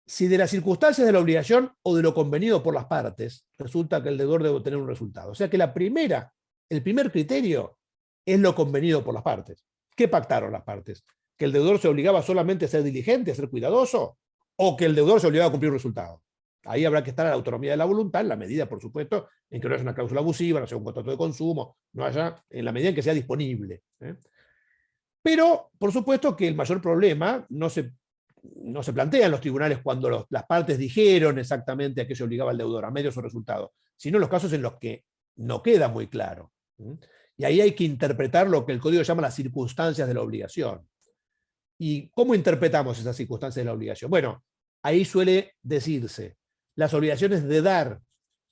si de las circunstancias de la obligación o de lo convenido por las partes resulta que el deudor debe obtener un resultado. O sea que el primer criterio es lo convenido por las partes. ¿Qué pactaron las partes? ¿Que el deudor se obligaba solamente a ser diligente, a ser cuidadoso? ¿O que el deudor se obligaba a cumplir un resultado? Ahí habrá que estar a la autonomía de la voluntad, en la medida, por supuesto, en que no haya una cláusula abusiva, no sea un contrato de consumo, no haya, en la medida en que sea disponible. Pero, por supuesto que el mayor problema no se plantea en los tribunales cuando las partes dijeron exactamente a qué se obligaba el deudor, a medios o resultados, sino en los casos en los que no queda muy claro. Y ahí hay que interpretar lo que el código llama las circunstancias de la obligación. ¿Y cómo interpretamos esas circunstancias de la obligación? Bueno, ahí suele decirse, las obligaciones de dar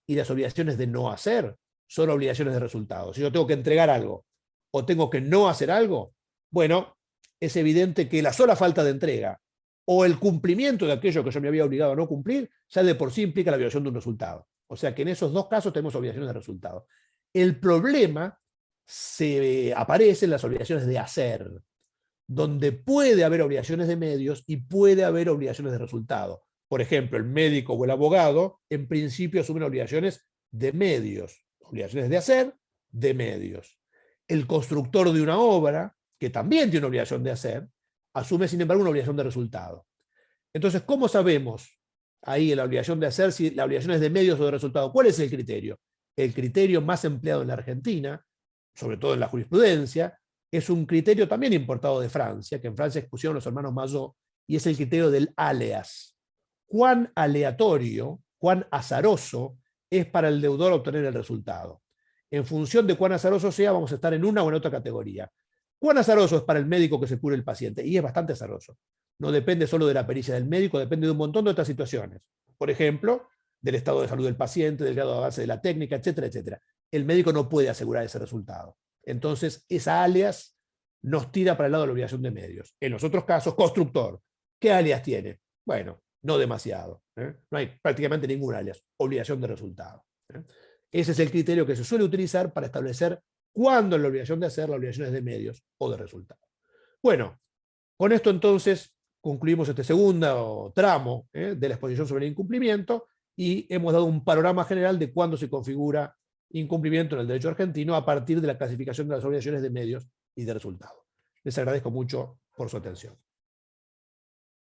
y las obligaciones de no hacer son obligaciones de resultado. Si yo tengo que entregar algo o tengo que no hacer algo, bueno, es evidente que la sola falta de entrega o el cumplimiento de aquello que yo me había obligado a no cumplir, ya de por sí implica la violación de un resultado. O sea que en esos dos casos tenemos obligaciones de resultado. El problema se aparece en las obligaciones de hacer, donde puede haber obligaciones de medios y puede haber obligaciones de resultado. Por ejemplo, el médico o el abogado, en principio, asumen obligaciones de medios, obligaciones de hacer, de medios. El constructor de una obra, que también tiene una obligación de hacer, asume, sin embargo, una obligación de resultado. Entonces, ¿cómo sabemos ahí en la obligación de hacer si la obligación es de medios o de resultado? ¿Cuál es el criterio? El criterio más empleado en la Argentina, sobre todo en la jurisprudencia, es un criterio también importado de Francia, que en Francia expusieron los hermanos Maillot, y es el criterio del alias. ¿Cuán aleatorio, cuán azaroso es para el deudor obtener el resultado? En función de cuán azaroso sea, vamos a estar en una o en otra categoría. ¿Cuán azaroso es para el médico que se cure el paciente? Y es bastante azaroso. No depende solo de la pericia del médico, depende de un montón de otras situaciones. Por ejemplo, del estado de salud del paciente, del grado de avance de la técnica, etcétera, etcétera. El médico no puede asegurar ese resultado. Entonces, esa alias nos tira para el lado de la obligación de medios. En los otros casos, constructor. ¿Qué alias tiene? Bueno, no demasiado. No hay prácticamente ningún alias. Obligación de resultado. Ese es el criterio que se suele utilizar para establecer cuándo la obligación de hacer, la obligación es de medios o de resultado. Bueno, con esto entonces concluimos este segundo tramo de la exposición sobre el incumplimiento y hemos dado un panorama general de cuándo se configura incumplimiento en el derecho argentino a partir de la clasificación de las obligaciones de medios y de resultado. Les agradezco mucho por su atención.